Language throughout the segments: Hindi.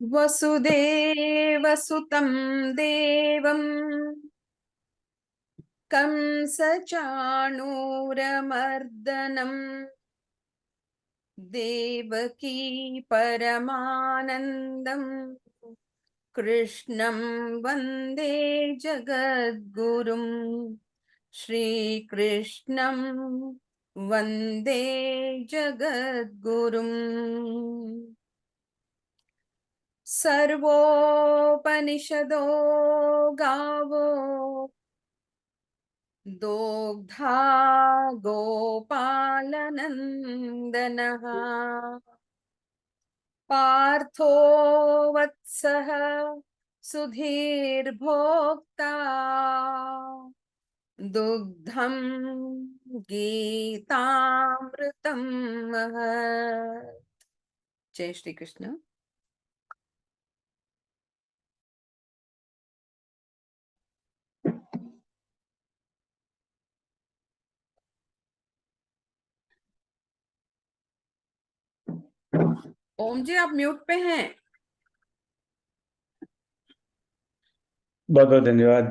वसुदेवसुतं देवं कंसचाणूरमर्दनं देवकी परमानन्दं कृष्णं वन्दे जगद्गुरुं श्रीकृष्णं वन्दे जगद्गुरुम्। सर्वोपनिषदो गावो दोग्धा गोपालनन्दनः पार्थो वत्सः सुधीर्भोक्ता दुग्धं गीतामृतं महत्। जय श्री कृष्ण। ओम जी, आप म्यूट पे हैं। बहुत बहुत धन्यवाद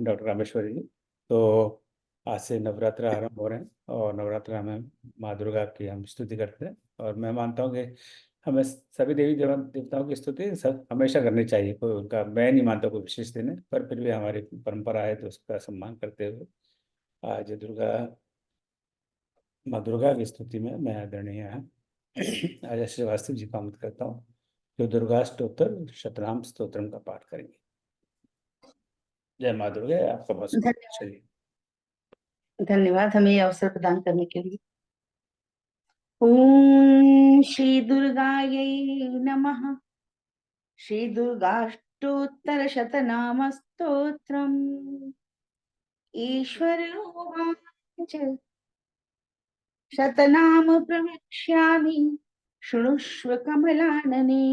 डॉक्टर रामेश्वरी जी। तो आज से नवरात्र आरंभ हो रहे हैं और नवरात्र में माँ दुर्गा की हम स्तुति करते हैं और मैं मानता हूँ कि हमें सभी देवी देवताओं की स्तुति सब हमेशा करनी चाहिए। कोई उनका मैं नहीं मानता कोई विशेष दिन है, पर फिर भी हमारी परंपरा है तो उसका सम्मान करते हुए आज माँ दुर्गा की स्तुति में मैं आदरणीय अजय श्रीवास्तव जी का आमंत्रित करता हूँ जो दुर्गा स्तोत्र शतनाम स्तोत्रम का पाठ करेंगे। जय माँ दुर्गा। आपका बहुत शुक्रिया। धन्यवाद हमें ये अवसर प्रदान करने के लिए। ओम श्री दुर्गायै नमः। श्री दुर्गाष्टोत्तर शतनाम स्तोत्रम्। ईश्वर उवाच शतनाम प्रवक्ष्यामि शृणुष्व कमलानने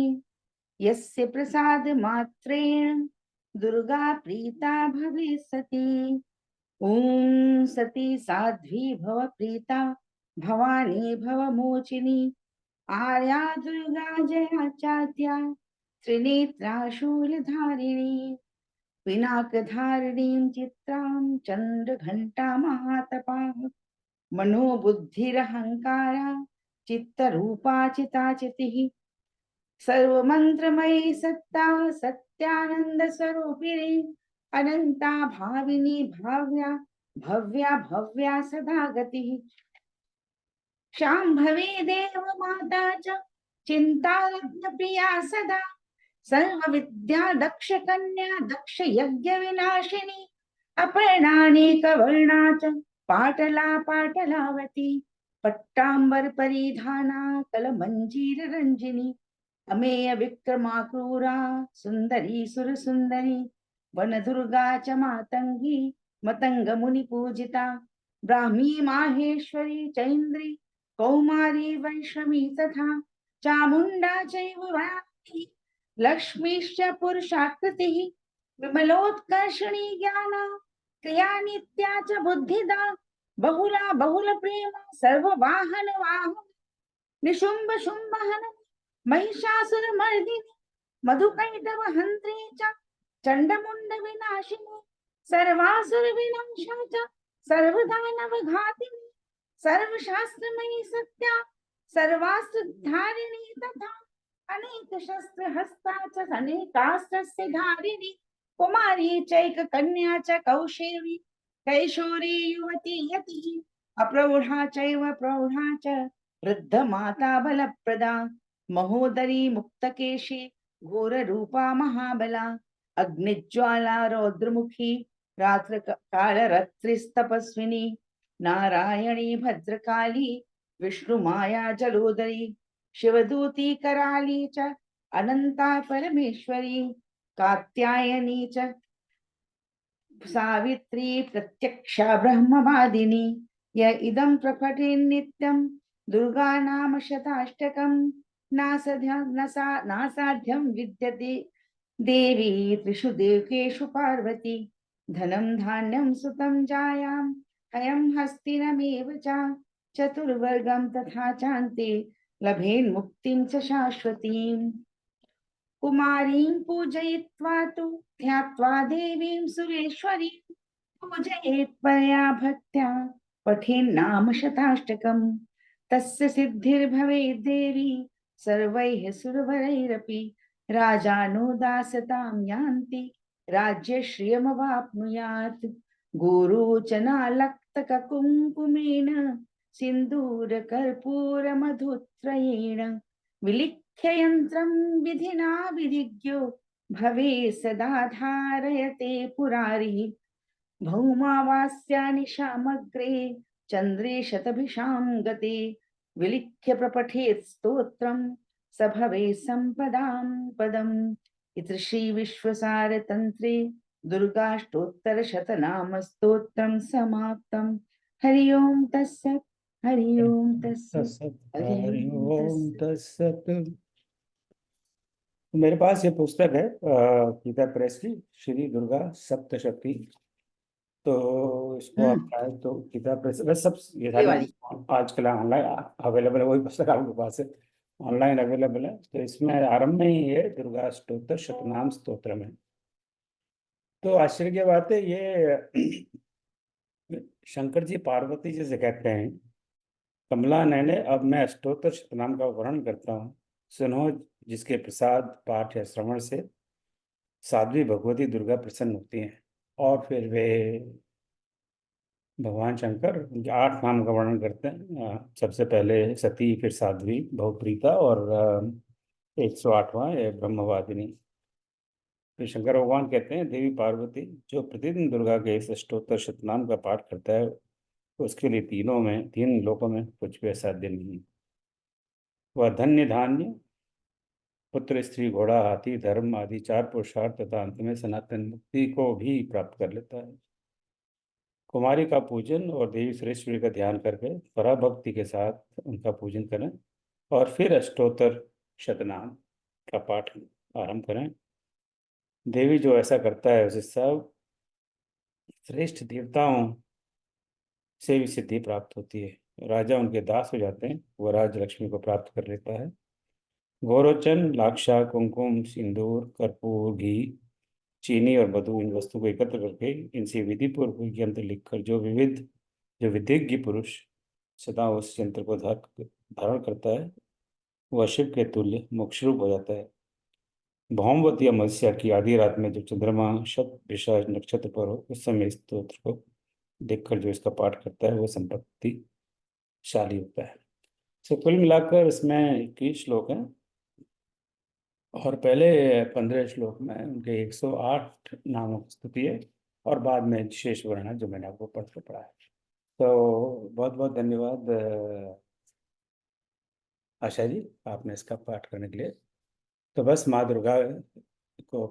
यस्य प्रसाद मात्रेण दुर्गा प्रीता भविष्यति। ओम सती साध्वी भव प्रीता भवानी भव मोचिनी आर्या दुर्गा जया चाद्या त्रिनेत्रा शूलधारिणी पिनाकधारिणीं चित्रां चंद्रघंटा महातपाः मनोबुद्धिरहंकारा चित्तरूपा चिताचितिः सर्वमंत्रमयी सत्ता सत्यानंद स्वरूपिणी अनंता भाविनी भाव्या भव्या भव्या सदा गतिः शांभवी देव माता च चिंतारत्न प्रिया सदा सर्व विद्या दक्ष कन्या दक्ष यज्ञ विनाशिनी अपर्णानेक वर्णा च पाटला पाटलावती पट्टांबर परिधाना कलमंजीर रंजिनी अमेय विक्रमा क्रूरा सुंदरी सुर सुंदरी वन दुर्गा च मातंगी मतंग मुनि पूजिता ब्राह्मी माहेश्वरी चैन्द्री कौमारी वैष्णवी तथा चामुंडा चैव वाणी लक्ष्मीश्च पुरुषाकृतिः विमलोत्कर्षणी ज्ञाना क्रिया नित्या च बुद्धिदा बहुला बहुल प्रेम सर्ववाहन वाहन निशुंभ शुंभ हन महिषासुर मर्दिनी मधुकैटभ हंत्री च चंडमुंड विनाशिनी सर्वासुर विनाशा च सर्वदानव घातिनी सर्वशास्त्रमयी सत्या सर्वास्त्र धारिणी तथा अनेक शस्त्र हस्ता च अनेकास्त्रस्य धारिणी कुमारी चैक कन्या च कौशेवी कैशोरी युवती यतिः अप्रौढा चैव प्रौढा च वृद्ध माता बलप्रदा महोदरी मुक्तकेशी घोर रूपा महाबला अग्निज्वाला रौद्रमुखी रात्र काल रत्रिस्तपस्विनी नारायणी भद्रकाली विष्णुमाया जलोदरी शिवदूती कराली च अनंता परमेश्वरी कात्यायनी च सावित्री प्रत्यक्षा ब्रह्मवादिनी य इदं प्रकटे नित्यं दुर्गा नाम शताष्टकं नासाध्यं विद्यते देवी त्रिषु देवकेषु पार्वती धनं धान्यं सुतं जायां हयं हस्तिनमेव च चतुर्वर्गं तथा चान्ते लभेन् मुक्तिं च शाश्वतीम्। कुमारीं पूजयित्वा तु ध्यात्वा देवीं सुरेश्वरीं पूजयेत् परया भक्त्या पठेन्नाम शताष्टकम् तस्य सिद्धिर्भवेत् देवी सर्वैः सुरवरैरपि राजानो दासतां यान्ति राज्यश्रियमवाप्नुयात् गोरोचनालक्तककुङ्कुमेन सिन्दूरकर्पूरमधुत्रयेण विलिख्य यन्त्रं विधिना विधिज्ञो भवे सदा धारयते पुरारिः भौमावास्या निशामग्रे चन्द्रे शतभिषां गते विलिख्य प्रपठेत् स्तोत्रं स भवे सम्पदां पदम् इति श्री विश्वसारतन्त्रे दुर्गाष्टोत्तरशतनाम स्तोत्रं समाप्तं हरि ओम तत्सत् हरि ओम तत्सत् तत्सत् हरि हरि ओम ओम तत्सत्। तत्सत्। मेरे पास ये पुस्तक है गीता प्रेस की, श्री दुर्गा सप्तशती। तो इसको आप चाहे तो गीता प्रेस, वैसे सब ये ये सारी वाली आजकल ऑनलाइन अवेलेबल है, वही पुस्तक आपके पास है, ऑनलाइन अवेलेबल है। तो इसमें आरंभ में ही ये दुर्गा स्तोत्र शतनाम स्तोत्र में। तो आश्चर्य की बात है, ये शंकर जी पार्वती जी से कहते हैं, कमला नैने अब मैं अष्टोत्तर शतनाम का वर्णन करता हूँ, सुनो जिसके प्रसाद पाठ या श्रवण से साध्वी भगवती दुर्गा प्रसन्न होती हैं। और फिर वे भगवान शंकर उनके 8 नाम का वर्णन करते हैं। सबसे पहले सती, फिर साध्वी, बहुप्रीता और 108वां ब्रह्मवादिनी। फिर शंकर भगवान कहते हैं, देवी पार्वती जो प्रतिदिन दुर्गा के इस अष्टोत्तर शतनाम का पाठ करता है उसके लिए तीन लोकों में कुछ भी असाध्य नहीं। वह धन्य धान्य पुत्र स्त्री घोड़ा हाथी धर्म आदि 4 पुरुषार्थ तथा अंत में सनातन मुक्ति को भी प्राप्त कर लेता है। कुमारी का पूजन और देवी सुरेश्वरी का ध्यान करके पराभक्ति के साथ उनका पूजन करें और फिर अष्टोत्तर शतनाम का पाठ आरंभ करें। देवी जो ऐसा करता है उसे सब श्रेष्ठ देवताओं से भी सिद्धि प्राप्त होती है। राजा उनके दास हो जाते हैं, वह राज लक्ष्मी को प्राप्त कर लेता है। गोरोचन, लाक्षा, कुमकुम, सिंदूर, कर्पूर, घी, चीनी और मधु, इन वस्तुओं को एकत्र करके इनसे विधि पूर्वक यंत्र लिखकर जो विधिज्ञ पुरुष सदा उस यंत्र को धारण करता है वह शिव के तुल्य मोक्ष रूप हो जाता है। भौमवती अमावस्या की आधी रात में जब चंद्रमा शत विशाख नक्षत्र पर हो उस समय इस स्तोत्र को देखकर जो इसका पाठ करता है वो संपत्तिशाली होता है। तो कुल मिलाकर इसमें 21 श्लोक हैं और पहले 15 श्लोक में उनके 108 नामों की स्तुति है और बाद में शेष वर्ण है जो मैंने आपको पढ़ के पढ़ा है। तो बहुत बहुत धन्यवाद आशा जी, आपने इसका पाठ करने के लिए। तो बस माँ दुर्गा को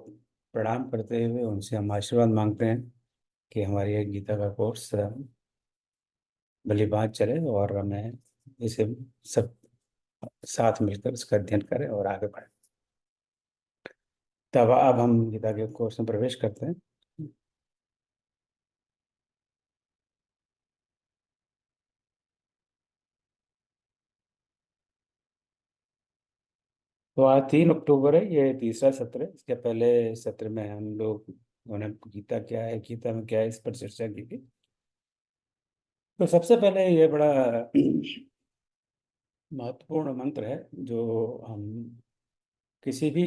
प्रणाम करते हुए उनसे हम आशीर्वाद मांगते हैं कि हमारी ये गीता का कोर्स भली बात चले और हमें इसे सब साथ मिलकर इसका अध्ययन करें और आगे बढ़ें। तब अब हम गीता के कोर्स में प्रवेश करते हैं। तो आज 3 अक्टूबर है, ये तीसरा सत्र है। इसके पहले सत्र में हम लोग उन्होंने गीता क्या है, गीता में क्या है, इस पर चर्चा की थी। तो सबसे पहले ये बड़ा महत्वपूर्ण मंत्र है जो हम किसी भी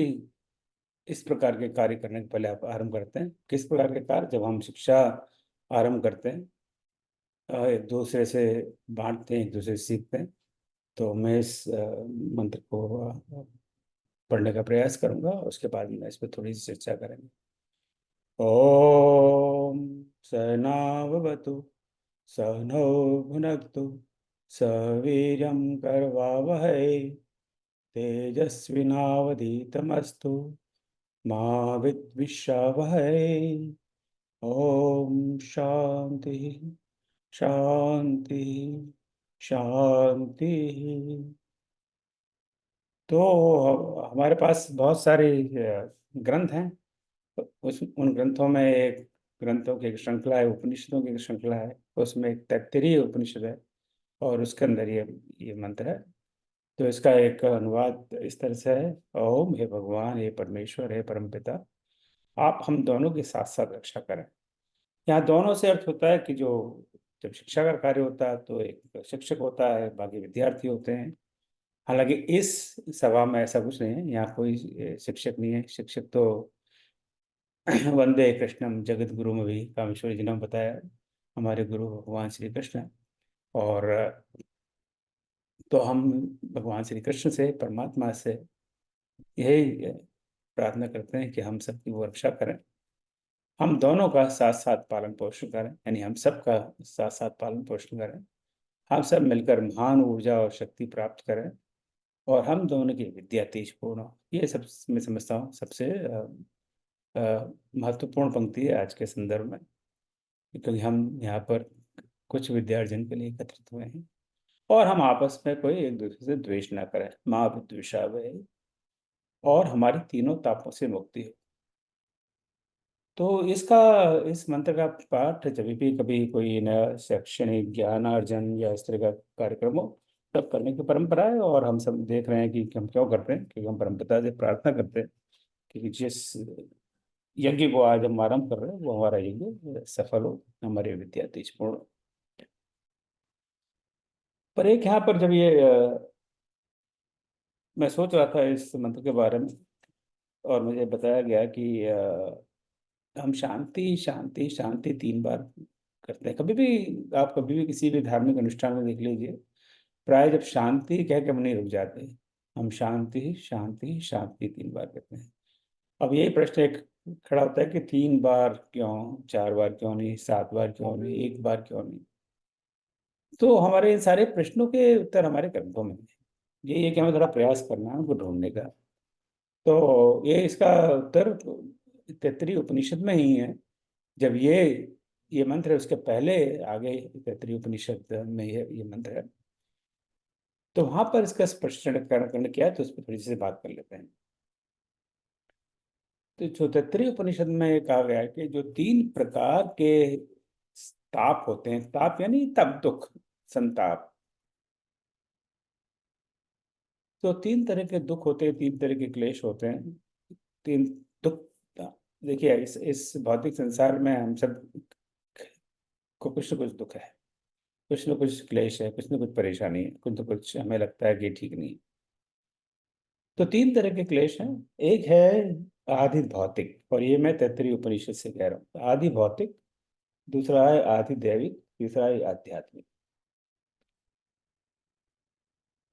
इस प्रकार के कार्य करने के पहले आप आरंभ करते हैं। किस प्रकार के कार्य? जब हम शिक्षा आरंभ करते हैं, एक दूसरे से बांटते हैं, एक दूसरे से सीखते हैं। तो मैं इस मंत्र को पढ़ने का प्रयास करूंगा, उसके बाद में इस पर थोड़ी सी चर्चा करेंगे। ओम सहनावतु सहनौ भुनक्तु सवीर्यं करवावहै तेजस्विनावधीतमस्तु मा विद्विषावहै। ओम शांति शांति शांति। तो हमारे पास बहुत सारे ग्रंथ हैं। उस उन ग्रंथों में एक ग्रंथों की एक श्रृंखला है, उपनिषदों की एक श्रृंखला है। उसमें एक तैत्तिरीय उपनिषद है और उसके अंदर ये मंत्र है। तो इसका एक अनुवाद इस तरह से है। ओम, हे भगवान, हे परमेश्वर, हे परमपिता, आप हम दोनों की साथ साथ रक्षा करें। यहाँ दोनों से अर्थ होता है कि जो जब शिक्षा का कार्य होता है तो एक शिक्षक होता है, बाकी विद्यार्थी होते हैं। हालांकि इस सभा में ऐसा कुछ नहीं है, यहाँ कोई शिक्षक नहीं है। शिक्षक तो वंदे कृष्णम जगत गुरु में भी कामेश्वरी जी ने बताया, हमारे गुरु भगवान श्री कृष्ण हैं। और तो हम भगवान श्री कृष्ण से, परमात्मा से यही प्रार्थना करते हैं कि हम सबकी वो रक्षा करें, हम दोनों का साथ साथ पालन पोषण करें, यानी हम सब का साथ साथ पालन पोषण करें, हम सब मिलकर महान ऊर्जा और शक्ति प्राप्त करें, और हम दोनों की विद्या तेज पूर्ण हो। ये सब मैं समझता हूँ सबसे महत्वपूर्ण पंक्ति है आज के संदर्भ में, क्योंकि हम यहाँ पर कुछ विद्यार्जन के लिए एकत्रित हुए हैं, और हम आपस में कोई एक दूसरे से द्वेष ना करें। माँ विद्वेषा वे, और हमारी तीनों तापों से मुक्ति हो। तो इस मंत्र का पाठ जब भी कभी कोई नया शैक्षणिक ज्ञान अर्जन या इस तरह का कार्यक्रम हो, तब करने की परंपरा है। और हम सब देख रहे हैं कि हम क्यों करते हैं, क्योंकि हम परमपिता से प्रार्थना करते हैं कि जिस यज्ञ को आज हम आरंभ कर रहे हैं वो हमारा यज्ञ सफल हो, हमारी विद्या तेजपूर्ण हो। पर एक यहाँ पर जब ये मैं सोच रहा था इस मंत्र के बारे में, और मुझे बताया गया कि हम शांति शांति शांति 3 बार करते हैं। कभी भी आप कभी भी किसी भी धार्मिक अनुष्ठान में देख लीजिए, प्राय जब शांति कह के हम नहीं रुक जाते, हम शांति शांति शांति 3 बार कहते हैं। अब यही प्रश्न एक खड़ा होता है कि 3 बार क्यों, 4 बार क्यों नहीं, 7 बार क्यों नहीं, 1 बार क्यों नहीं। तो हमारे इन सारे प्रश्नों के उत्तर हमारे ग्रंथों में हैं। यही है कि हमें थोड़ा प्रयास करना है उनको ढूंढने का। तो ये इसका उत्तर तैत्तिरीय उपनिषद में ही है। जब ये मंत्र है, उसके पहले आगे तैत्तिरीय उपनिषद में ये मंत्र है, तो वहां पर इसका स्पष्टीकरण किया है, तो उस पर थोड़ी सी बात कर लेते हैं। तो जो तैत्तिरीय उपनिषद में कहा गया है कि जो 3 प्रकार के ताप होते हैं, ताप यानी तप, दुख, संताप। तो 3 तरह के दुख होते हैं, 3 तरह के क्लेश होते हैं, 3 दुख। देखिए इस भौतिक संसार में हम सब को कुछ न कुछ दुख है, कुछ न कुछ क्लेश है, कुछ न कुछ परेशानी है, कुछ न कुछ हमें लगता है कि ठीक नहीं। तो 3 तरह के क्लेश हैं। एक है आदि भौतिक, और ये मैं तैत्तिरीय उपनिषद से कह रहा हूँ। आदि भौतिक, दूसरा है आदि दैविक, तीसरा है आध्यात्मिक।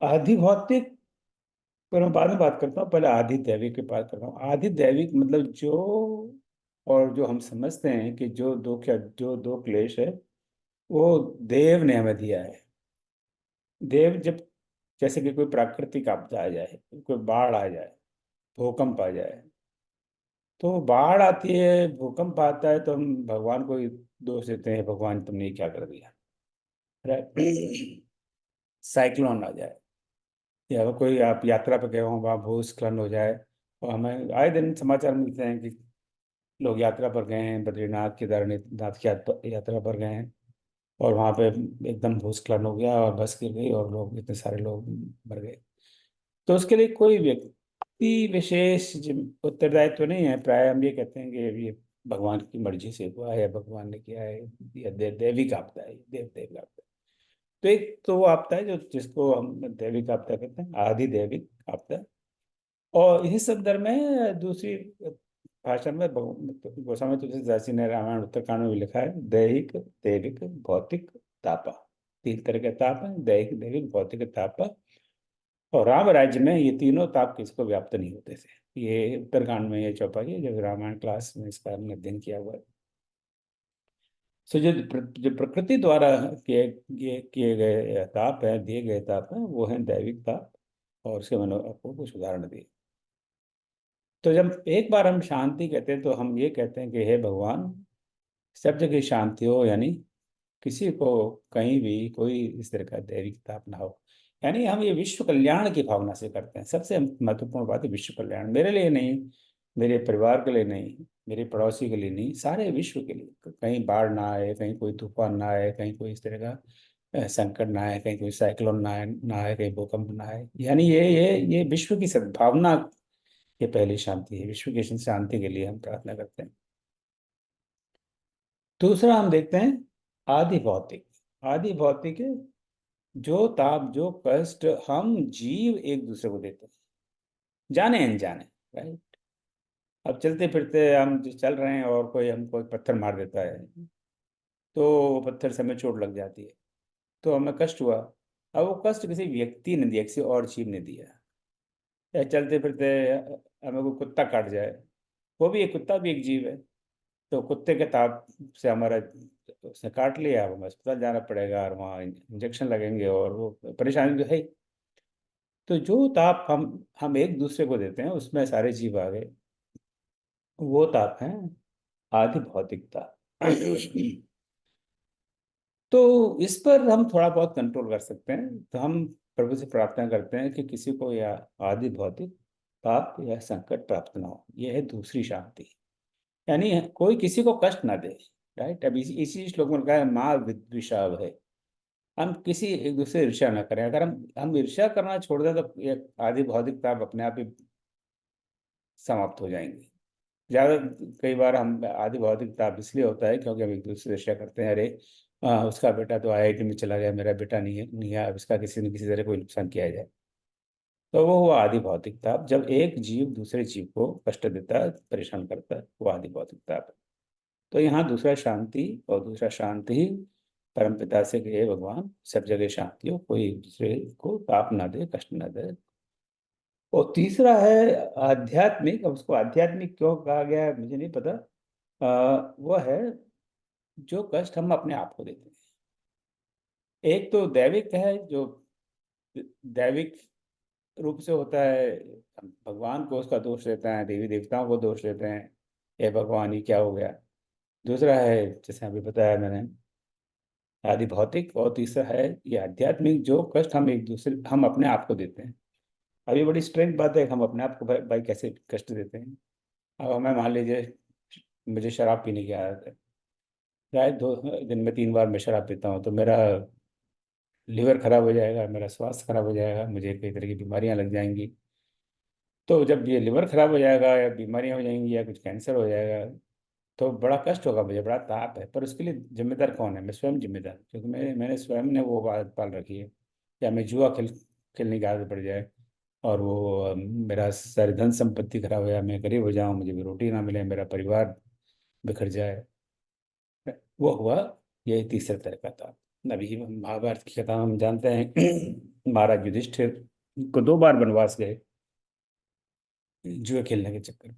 आदि भौतिक पर मैं बाद में बात करता हूँ, पहले आदि दैविक की बात कर रहा हूँ। आदि दैविक मतलब जो हम समझते हैं कि जो दो क्लेश है, वो देव ने हमें दिया है। देव जब, जैसे कि कोई प्राकृतिक आपदा आ जाए, कोई बाढ़ आ जाए, भूकंप आ जाए, तो बाढ़ आती है, भूकंप आता है, तो हम भगवान को ही दोष देते हैं, भगवान तुमने ये क्या कर दिया। साइक्लोन आ जाए, या कोई आप यात्रा पर गए हो, वहाँ भूस्खलन हो जाए, और हमें आए दिन समाचार मिलते हैं कि लोग यात्रा पर गए हैं, बद्रीनाथ केदारनाथ की यात्रा पर गए हैं, और वहाँ पे एकदम भूस्खलन हो गया और बस गिर गई और लोग, इतने सारे लोग मर गए। तो उसके लिए कोई व्यक्ति विशेष उत्तरदायित्व नहीं है। प्राय हम ये कहते हैं कि ये भगवान की मर्जी से हुआ है, या भगवान ने किया है, या दैविक आपदा है, देव आपदा है। तो एक तो वो आपदा है जो जिसको हम दैविक आपदा कहते हैं, आदि दैविक आपदा। और इसी संदर्भ में दूसरी भाषा में गोस्वामी तुलसीदास जी ने रामायण उत्तरकांड में भी लिखा है, दैहिक दैविक भौतिक तापा। 3 तरह के ताप हैं, दैहिक दैविक भौतिक तापा। और राम राज्य में ये तीनों ताप किसको व्याप्त नहीं होते थे। ये उत्तरकांड में ये चौपाई है, जब रामायण क्लास में इसका हमने अध्ययन किया हुआ है। सो जो प्रकृति द्वारा किए गए ताप है, दिए गए ताप है, वो है दैविक ताप। और उसके मैंने आपको कुछ उदाहरण दिए। तो जब एक बार हम शांति कहते हैं, तो हम ये कहते हैं कि हे भगवान, सब जगह शांति हो, यानी किसी को कहीं भी कोई इस तरह का दैविक ताप ना हो। यानी हम ये विश्व कल्याण की भावना से करते हैं। सबसे महत्वपूर्ण बात है विश्व कल्याण, मेरे लिए नहीं, मेरे परिवार के लिए नहीं, मेरे पड़ोसी के लिए नहीं, सारे विश्व के लिए। कहीं बाढ़ ना आए, कहीं कोई तूफान ना आए, कहीं कोई इस तरह का संकट ना आए, कहीं कोई साइक्लोन ना आए, कहीं भूकंप ना आए। यानी ये विश्व की सद्भावना, ये पहली शांति है। विश्व की शांति के लिए हम प्रार्थना करते हैं। दूसरा हम देखते हैं आदि भौतिक। आदि भौतिक है जो ताप, जो कष्ट हम जीव एक दूसरे को देते हैं, जाने अनजाने। राइट। अब चलते फिरते हम जो चल रहे हैं और कोई हमको एक पत्थर मार देता है, तो वो पत्थर से हमें चोट लग जाती है, तो हमें कष्ट हुआ। अब वो कष्ट किसी व्यक्ति ने दिया, किसी और जीव ने दिया। या चलते फिरते हमें कोई कुत्ता काट जाए, वो भी एक कुत्ता भी एक जीव है। तो कुत्ते के ताप से हमारा, उसने काट लिया, अब हमें अस्पताल जाना पड़ेगा और वहाँ इंजेक्शन लगेंगे और वो परेशानी तो है ही। तो जो ताप हम एक दूसरे को देते हैं, उसमें सारे जीव आ गए। वो ताप है आदि भौतिकता। तो इस पर हम थोड़ा बहुत कंट्रोल कर सकते हैं। तो हम प्रभु से प्रार्थना करते हैं कि किसी को या आदि भौतिक पाप या संकट प्राप्त ना हो। यह है दूसरी शांति। यानी कोई किसी को कष्ट ना दे। राइट। अब इसी श्लोक में कहा है माँ विद्विषाव है। हम किसी एक दूसरे से ईर्ष्या ना करें। अगर हम ईर्ष्या करना छोड़ दें तो ये आदि भौतिक ताप अपने आप ही समाप्त हो जाएंगे। ज्यादा कई बार हम आदि भौतिक ताप इसलिए होता है क्योंकि हम एक दूसरे से ईर्ष्या करते हैं। अरे उसका बेटा तो आईआईटी में चला गया, मेरा बेटा नहीं है, अब इसका किसी न किसी तरह कोई नुकसान किया जाए। तो वो हुआ आदि भौतिक ताप। जब एक जीव दूसरे जीव को कष्ट देता है, परेशान करता है, वो आदि भौतिक ताप है। तो यहाँ दूसरा शांति, और दूसरा शांति ही परमपिता से कहे भगवान सब जगह शांति हो, कोई एक दूसरे को ताप ना दे, कष्ट ना दे। और तीसरा है आध्यात्मिक। अब उसको आध्यात्मिक क्यों कहा गया है मुझे नहीं पता। वो है जो कष्ट हम अपने आप को देते हैं। एक तो दैविक है, जो दैविक रूप से होता है, हम भगवान को उसका दोष देते हैं, देवी देवताओं को दोष देते हैं, ये भगवान ही क्या हो गया। दूसरा है जैसे अभी बताया मैंने आदि भौतिक। और तीसरा है ये आध्यात्मिक, जो कष्ट हम अपने आप को देते हैं। अभी बड़ी स्ट्रेंथ बात है कि हम अपने आप को भाई कैसे कष्ट देते हैं। अब हमें मान लीजिए मुझे शराब पीने की आदत है। शायद 2 दिन में 3 बार मैं शराब पीता हूँ, तो मेरा लीवर खराब हो जाएगा, मेरा स्वास्थ्य खराब हो जाएगा, मुझे कई तरह की बीमारियां लग जाएंगी। तो जब ये लिवर खराब हो जाएगा या बीमारियां हो जाएंगी या कुछ कैंसर हो जाएगा, तो बड़ा कष्ट होगा मुझे, बड़ा ताप है। पर उसके लिए जिम्मेदार कौन है? मैं स्वयं जिम्मेदार, क्योंकि मैंने स्वयं ने वो आदत पाल रखी है। या मैं जुआ खेलने की आदत पड़ जाए और वो मेरा सारी धन संपत्ति खराब हो जाए, मैं गरीब हो जाऊं, मुझे भी रोटी ना मिले, मेरा परिवार बिखर जाए। वो हुआ ये तीसरे तरह का ताप। अभी महाभारत की कथा हम जानते हैं। महाराज युधिष्ठिर को 2 बार वनवास गए जुए खेलने के चक्कर में।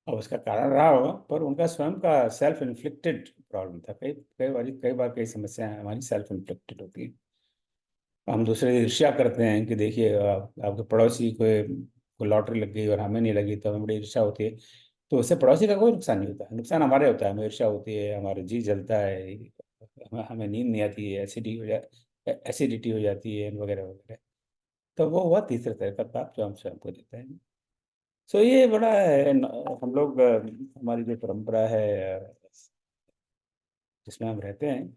अब उसका कारण रहा होगा, पर उनका स्वयं का सेल्फ इन्फ्लिक्टेड प्रॉब्लम था। कई बार कई समस्याएं हमारी सेल्फ इन्फ्लिक्टेड होती हैं। हम दूसरे से ईर्ष्या करते हैं कि देखिए आपके पड़ोसी को लॉटरी लग गई और हमें नहीं लगी, तो हमें बड़ी ईर्ष्या होती है। तो उससे पड़ोसी का कोई नुकसान नहीं होता है, नुकसान हमारे होता है। हमें ईर्ष्या होती है, हमारा जी जलता है, हमें नींद नहीं आती है, एसिडिटी हो जाती है वगैरह वगैरह। तो वो हुआ तीसरे तरह का ताप जो हम स्वयं को देते हैं। सो ये बड़ा है हम लोग हमारी जो परंपरा है जिसमें हम रहते हैं,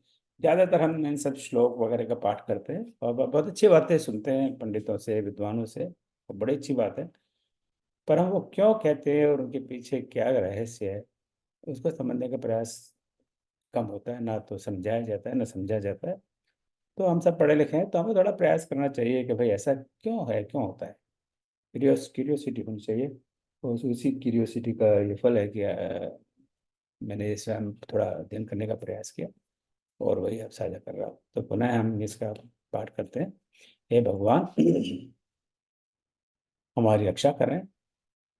ज़्यादातर हम इन सब श्लोक वगैरह का पाठ करते हैं और बहुत अच्छी बातें सुनते हैं पंडितों से, विद्वानों से, और बड़ी अच्छी बात है। पर हम वो क्यों कहते हैं और उनके पीछे क्या रहस्य है, उसको समझने का प्रयास कम होता है। ना तो समझाया जाता है, ना समझा जाता है। तो हम सब पढ़े लिखे हैं, तो हमें थोड़ा प्रयास करना चाहिए कि भाई ऐसा क्यों है, क्यों होता है। क्यूरियोसिटी होनी चाहिए। तो उसी क्यूरियोसिटी का ये फल है कि मैंने स्वयं थोड़ा अध्ययन करने का प्रयास किया और वही अब साझा कर रहा हूँ। तो पुनः हम इसका पाठ करते हैं। हे भगवान, हमारी रक्षा करें,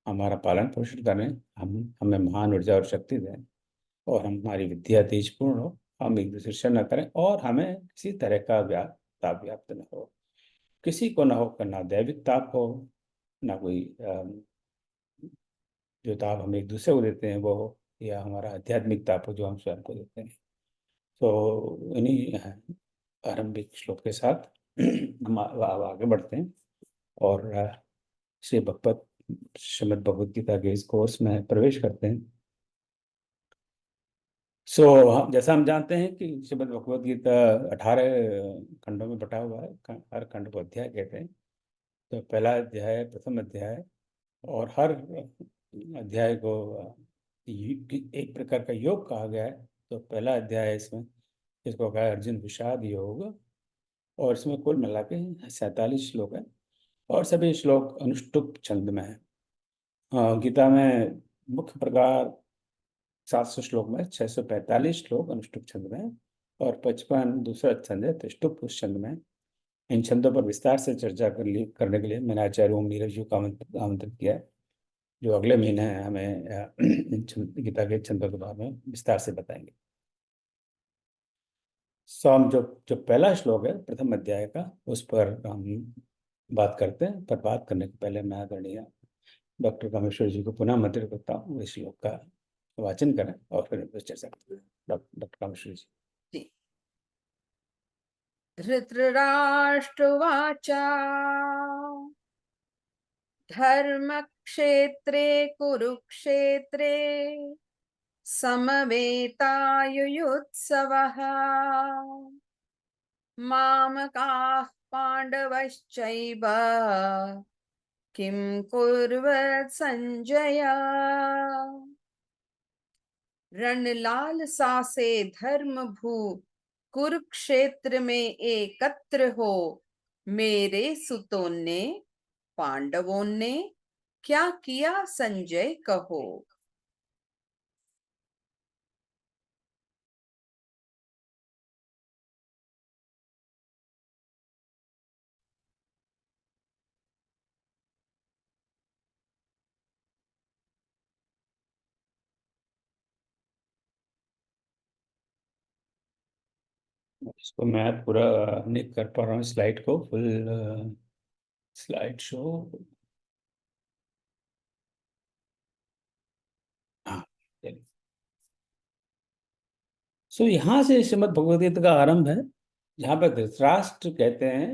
हमारा पालन पोषण करें, हम हमें महान ऊर्जा और शक्ति दें, और हमारी विद्या तेजपूर्ण हो, हम एक दूसरे से न करें, और हमें किसी तरह का ताप व्याप्त न हो। किसी को न हो कि ना दैविक ताप हो, ना कोई जो ताप हम एक दूसरे को देते हैं वो हो, या हमारा आध्यात्मिक ताप हो जो हम स्वयं को देते हैं। तो इन्हीं आरंभिक श्लोक के साथ हम आगे बढ़ते हैं और श्री भगवत श्रीमद् भगवद गीता के इस कोर्स में प्रवेश करते हैं। जैसा हम जानते हैं कि श्रीमद् भगवद गीता 18 खंडों में बटा हुआ है। हर खंड को अध्याय कहते हैं। तो पहला अध्याय प्रथम अध्याय, और हर अध्याय को एक प्रकार का योग कहा गया है। तो पहला अध्याय है इसमें, इसको कहा है अर्जुन विषाद योग, और इसमें कुल मिला के 47 श्लोक है, और सभी श्लोक अनुष्टुप छंद में है। गीता में मुख्य प्रकार 700 श्लोक में 645 श्लोक अनुष्टुप छंद में है, और 55 दूसरा छंद है त्रिष्टुप उस छंद में। इन छंदों पर विस्तार से चर्चा करने के लिए मैंने आचार्य ओम नीरज जी को आमंत्रित किया है, जो अगले महीने हमें गीता के छंदों के बारे में विस्तार से बताएंगे। हम जो जो पहला श्लोक है प्रथम अध्याय का, उस पर हम बात करते हैं। पर बात करने के पहले मैं आदरणीय डॉक्टर कामेश्वर जी को पुनः आमंत्रित करता हूँ, इस श्लोक का वाचन करें और फिर चर्चा करते हैं। डॉक्टर कामेश्वर जी। जी। धृतराष्ट्रवाच धर्मक्षेत्रे कुरुक्षेत्रे समवेतायुयुत्सवः मामकाः पाण्डवश्चैव किं कुर्वत् संजय। रणलाल सा से धर्म भू कुरुक्षेत्र में एकत्र हो, मेरे सुतों ने पांडवों ने क्या किया संजय कहो। इसको मैं पूरा नहीं कर पा रहा हूँ, स्लाइड को फुल स्लाइड शो। हाँ, चलिए। यहाँ से श्रीमद् भगवद गीता का आरंभ है, जहाँ पर धृतराष्ट्र कहते हैं।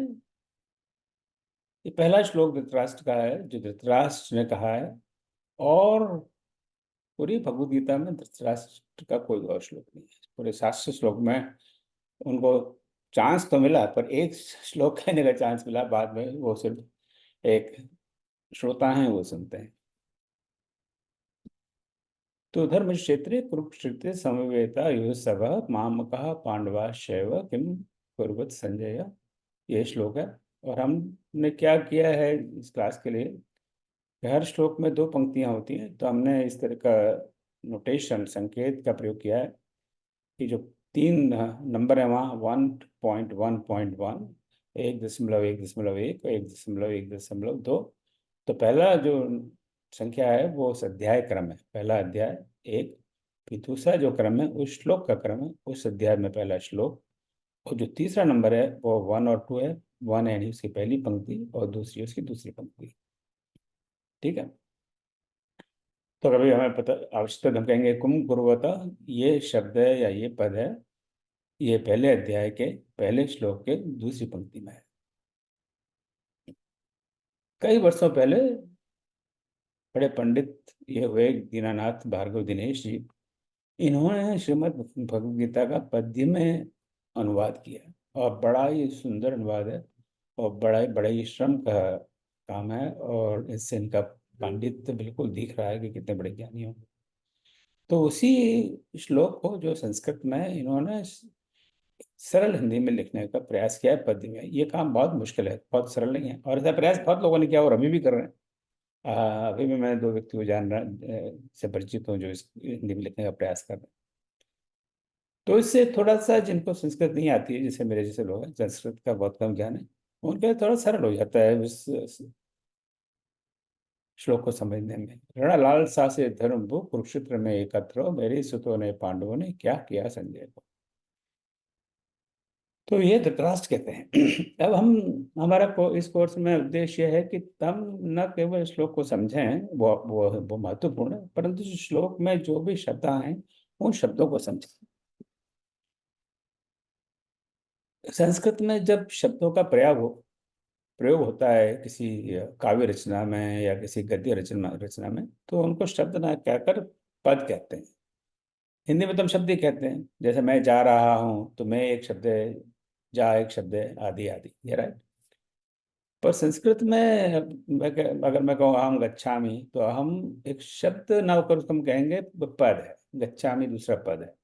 ये पहला श्लोक धृतराष्ट्र का है, जो धृतराष्ट्र ने कहा है, और पूरी भगवद गीता में धृतराष्ट्र का कोई और श्लोक नहीं है। पूरे 700 श्लोक में उनको चांस तो मिला, पर एक श्लोक कहने का चांस मिला, बाद में वो सिर्फ एक श्रोता हैं, वो सुनते हैं। तो धर्म क्षेत्रे कुरुक्षेत्रे समवेता युयुत्सव मामकः पांडवाश्चैव किम कुर्वत् संजय, ये श्लोक है। और हमने क्या किया है इस क्लास के लिए, हर श्लोक में 2 पंक्तियां होती हैं, तो हमने इस तरह का नोटेशन संकेत का प्रयोग किया है कि जो 3 नंबर है वहाँ 1.1.1, 1.1.1 और 1.1.2। तो पहला जो संख्या है वो उस अध्याय क्रम है, पहला अध्याय 1। फिर दूसरा जो क्रम है उस श्लोक का क्रम है, उस अध्याय में पहला श्लोक। और जो तीसरा नंबर है वो 1 और 2 है। 1 यानी उसकी पहली पंक्ति और दूसरी उसकी दूसरी पंक्ति। ठीक है। तो कभी हमें पता आवश्यकता, हम कहेंगे कुम कुर्वता, ये शब्द है या ये पद है, ये पहले अध्याय के पहले श्लोक के दूसरी पंक्ति में है। कई वर्षों पहले बड़े पंडित ये हुए दीनानाथ भार्गव दिनेश जी, इन्होंने श्रीमद् भगवद गीता का पद्य में अनुवाद किया, और बड़ा ही सुंदर अनुवाद है, और बड़ा ही श्रम का काम है, और इससे इनका पांडित्य बिल्कुल दिख रहा है कि कितने बड़े ज्ञानी हो। तो उसी श्लोक को जो संस्कृत में इन्होंने सरल हिंदी में लिखने का प्रयास किया है पद्य में। ये काम बहुत मुश्किल है, बहुत सरल नहीं है, और ऐसा प्रयास बहुत लोगों ने किया और अभी भी कर रहे हैं। अभी भी मैं 2 व्यक्ति को जान रहा से परिचित हूँ जो इस हिंदी में लिखने का प्रयास कर रहे हैं। तो इससे थोड़ा सा, जिनको संस्कृत नहीं आती है, जैसे मेरे जैसे लोग हैं, संस्कृत का बहुत कम ज्ञान है, उनके लिए थोड़ा सरल हो जाता है उस श्लोक को समझने में। रणलाल सा से धर्म भू कुरुक्षेत्र में एकत्र हो, मेरे सुतों ने पांडवों ने क्या किया संजय को। तो ये धृतराष्ट्र कहते हैं। अब इस कोर्स में उद्देश्य है कि हम न केवल श्लोक को समझें, वो महत्वपूर्ण है, परंतु श्लोक में जो भी शब्द हैं उन शब्दों को समझें। संस्कृत में जब शब्दों का प्रयोग होता है किसी काव्य रचना में या किसी गद्य रचना में, तो उनको शब्द ना कहकर पद कहते हैं। हिंदी में तो हम शब्द ही कहते हैं, जैसे मैं जा रहा हूँ तो मैं एक शब्द है, जा एक शब्द है, आदि आदि, ये राइट। पर संस्कृत में अगर मैं कहूँ अहम गच्छामि, तो अहम एक शब्द ना होकर उसको हम कहेंगे पद है, गच्छामि दूसरा पद है।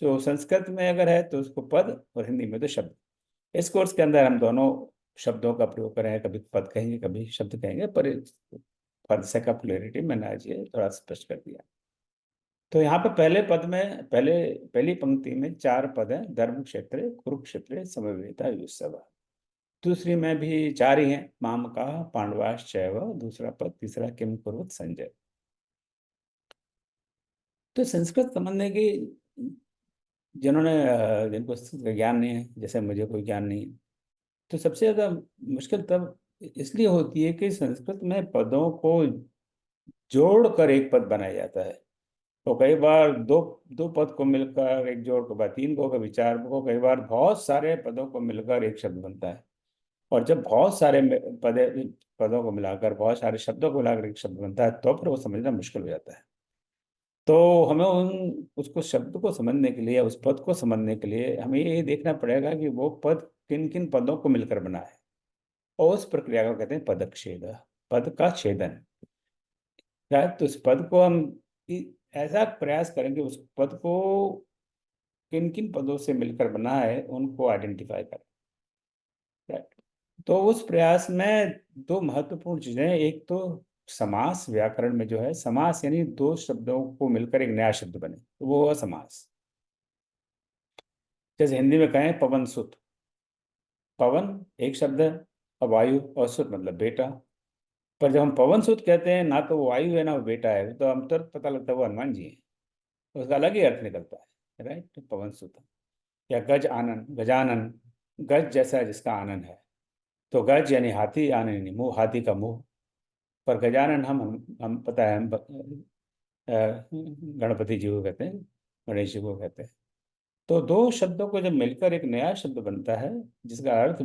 तो संस्कृत में अगर है तो उसको पद, और हिंदी में तो शब्द। इस कोर्स के अंदर हम दोनों शब्दों का प्रयोग करेंगे, कभी पद कहेंगे कभी शब्द कहेंगे, पर for the sake of clarity मैंने आज ये थोड़ा स्पष्ट कर दिया। तो यहाँ पे पहले पद में, पहली पंक्ति में 4 पद है, धर्म क्षेत्र, कुरुक्षेत्र, समवेता, युत्सव। दूसरी में भी 4 ही हैं, मामका, पांडवाश्चैव, दूसरा पद, तीसरा किम कुरुत संजय। तो संस्कृत समझने की जिनको संस्कृत का ज्ञान नहीं है, जैसे मुझे कोई ज्ञान नहीं है, तो सबसे ज्यादा मुश्किल तब इसलिए होती है कि संस्कृत में पदों को जोड़कर एक पद बनाया जाता है। तो कई बार दो दो पद को मिलकर एक जोड़, कई बार 3 को, कभी 4 को, कई बार बहुत सारे पदों को मिलकर एक शब्द बनता है। और जब बहुत सारे पदों को मिलाकर, बहुत सारे शब्दों को मिलाकर एक शब्द बनता है, तो फिर वो समझना मुश्किल हो जाता है। तो हमें उसको शब्द को समझने के लिए, उस पद को समझने के लिए हमें ये देखना पड़ेगा कि वो पद किन किन पदों को मिलकर बना है, और उस प्रक्रिया को कहते हैं पदच्छेद, पद का छेदन। राइट। तो उस पद को हम ऐसा प्रयास करेंगे, उस पद को किन किन पदों से मिलकर बना है उनको आइडेंटिफाई करें। राइट। तो उस प्रयास में 2 महत्वपूर्ण चीजें, एक तो समास, व्याकरण में जो है समास, यानी 2 शब्दों को मिलकर एक नया शब्द बने, तो वो है समास। जैसे हिंदी में कहें पवन सुत, पवन एक शब्द है, और वायु और सुत मतलब बेटा। पर जब हम पवन सुत कहते हैं, ना तो वो वायु है ना वो बेटा है, तो हम तुरंत पता लगता है वो हनुमान जी है, तो उसका अलग ही अर्थ निकलता है। राइट। तो पवन सुत। या गज आनन, गजानन, गज जैसा जिसका आनन है, तो गज यानी हाथी, आनन यानी मुंह, हाथी का मुंह। पर गजानन हम पता है, हम गणपति जी को कहते हैं, गणेश जी को कहते हैं। तो 2 शब्दों को जब मिलकर एक नया शब्द बनता है जिसका अर्थ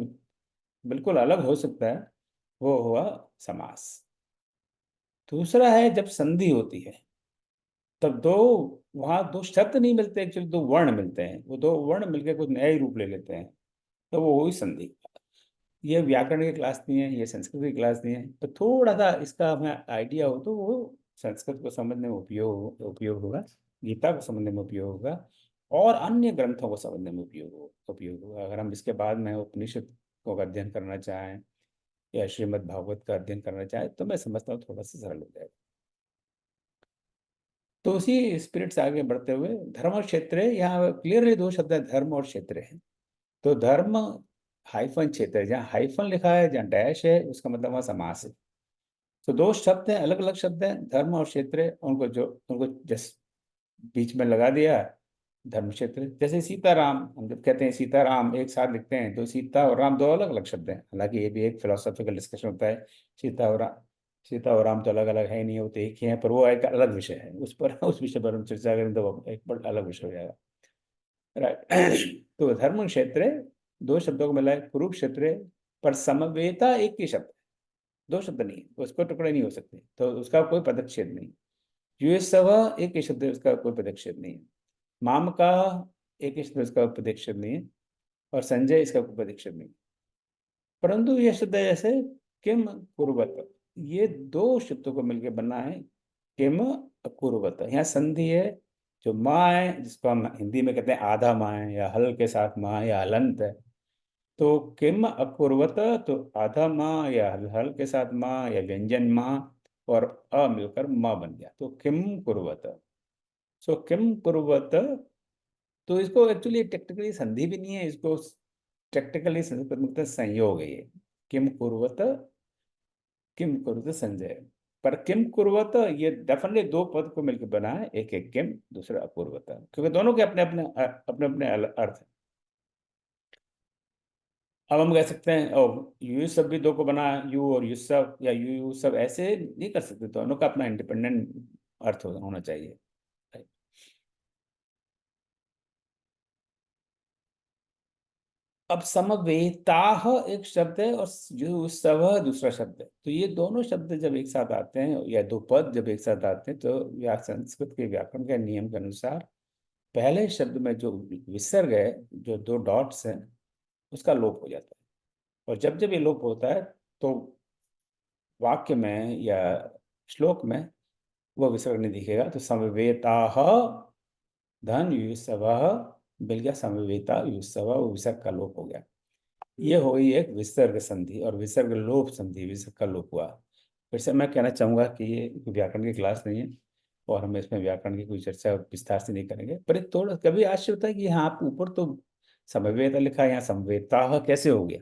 बिल्कुल अलग हो सकता है, वो हुआ समास। दूसरा है जब संधि होती है, तब वहां 2 शब्द नहीं मिलते, एक्चुअली 2 वर्ण मिलते हैं, वो 2 वर्ण मिलकर कुछ नया ही रूप ले लेते हैं, तो वो हुई संधि। ये व्याकरण की क्लास नहीं है, ये संस्कृत की क्लास नहीं है, तो थोड़ा सा इसका हमें आइडिया हो तो वो संस्कृत को समझने में उपयोग होगा, गीता को समझने में उपयोग होगा, और अन्य ग्रंथों को समझने में उपयोग होगा। अगर हम इसके बाद में उपनिषद को अध्ययन करना चाहें या श्रीमद् भागवत का अध्ययन करना चाहें, तो मैं समझता हूँ थोड़ा सा सरल हो जाएगा। तो उसी स्पिरिट से आगे बढ़ते हुए, धर्म और क्षेत्र, यहाँ क्लियरली 2 शब्द है, धर्म और क्षेत्र है। तो धर्म हाइफन क्षेत्र, जहाँ हाइफन लिखा है, जहाँ डैश है, उसका मतलब वहाँ समास है। तो 2 शब्द हैं, अलग अलग शब्द हैं, धर्म और क्षेत्र, उनको जस बीच में लगा दिया, धर्म क्षेत्र। जैसे सीताराम, हम जब कहते हैं सीताराम एक साथ लिखते हैं, तो सीता और राम 2 अलग अलग शब्द हैं। हालांकि ये भी एक फिलोसॉफिकल डिस्कशन होता है, सीता और राम तो अलग अलग है नहीं, होते एक ही हैं, पर वो एक अलग विषय है, उस विषय पर हम चर्चा करें तो एक बड़ा अलग विषय हो जाएगा। राइट। तो धर्म क्षेत्र 2 शब्दों को मिला है, कुरुक्षेत्र, पर समवेता एक ही शब्द, 2 शब्द नहीं है, उसको टुकड़े नहीं हो सकते, तो उसका कोई पदच्छेद नहीं। युयसव एक ही शब्द है, उसका कोई पदच्छेद नहीं है। माम का एक ही शब्द, उसका पदच्छेद नहीं है। और संजय, इसका कोई पदच्छेद नहीं। परंतु यह शब्द है जैसे किम कुरुवत, ये 2 शब्दों को मिलकर बना है किम कुरुवत। यहाँ संधि है, जो माँ है, जिसको हम हिंदी में कहते हैं आधा माँ है, या हल के साथ माँ, या हलंत है। तो किम अकुर्वत, तो आधा माँ या हल के साथ माँ या व्यंजन माँ, और अ मिलकर माँ बन गया, तो किम कुर्वत। सो किम कुर्वत, तो इसको एक्चुअली टेक्निकली संधि भी नहीं है, इसको टेक्निकली संस्कृत में संयोग है ये, किम कुरुत संजय। पर किम कुर्वत ये डेफिनेटली 2 पद को मिलकर बना है, एक एक किम, दूसरा अपूर्वत, क्योंकि दोनों के अपने अपने अर्थ हैं। अब हम कह सकते हैं यू सब भी 2 को बना है, यू और युसव, या यू सब, ऐसे नहीं कर सकते, दोनों का अपना इंडिपेंडेंट अर्थ होना चाहिए। अब समवेताह एक शब्द है, और युसव दूसरा शब्द है, तो ये दोनों शब्द जब एक साथ आते हैं, या 2 पद जब एक साथ आते हैं, तो संस्कृत के व्याकरण के नियम के अनुसार पहले शब्द में जो विसर्ग है, जो 2 डॉट्स हैं, उसका लोप हो जाता है। और जब जब ये लोप होता है तो वाक्य में या श्लोक में वो विसर्ग नहीं दिखेगा। तो समवेताः धन युसवः मिल गया, समवेता युसवः, वो विसर्ग का लोप हो गया। ये हो गई एक विसर्ग संधि और विसर्ग लोप संधि, विसर्ग का लोप हुआ। फिर से मैं कहना चाहूंगा कि ये व्याकरण की क्लास नहीं है और हम इसमें व्याकरण की कोई चर्चा विस्तार से नहीं करेंगे, पर एक थोड़ा कभी आश्चर्य होता है कि यहाँ आप ऊपर तो समवेता लिखा है, यहाँ समवेता कैसे हो गया।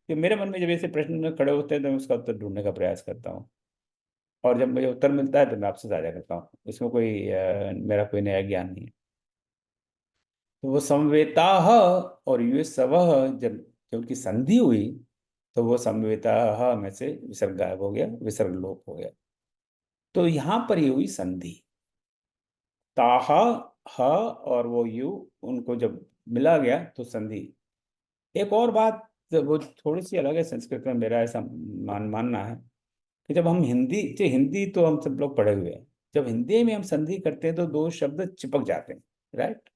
कि मेरे मन में जब ऐसे प्रश्न खड़े होते हैं तो मैं उसका उत्तर ढूंढने का प्रयास करता हूँ, और जब मुझे उत्तर मिलता है तो मैं आपसे साझा करता हूँ। इसमें कोई मेरा कोई नया ज्ञान नहीं है। तो वो समवेता और ये सव, जब उनकी संधि हुई तो वो समवेता में से विसर्ग गायब हो गया, विसर्ग लोप हो गया। तो यहां पर ये हुई संधि। ताहा ह और वो यू, उनको जब मिला गया तो संधि। एक और बात वो थोड़ी सी अलग है संस्कृत में, मेरा ऐसा मानना है कि जब हम हिंदी तो हम सब लोग पढ़े हुए हैं, जब हिंदी में हम संधि करते हैं तो 2 शब्द चिपक जाते हैं, राइट।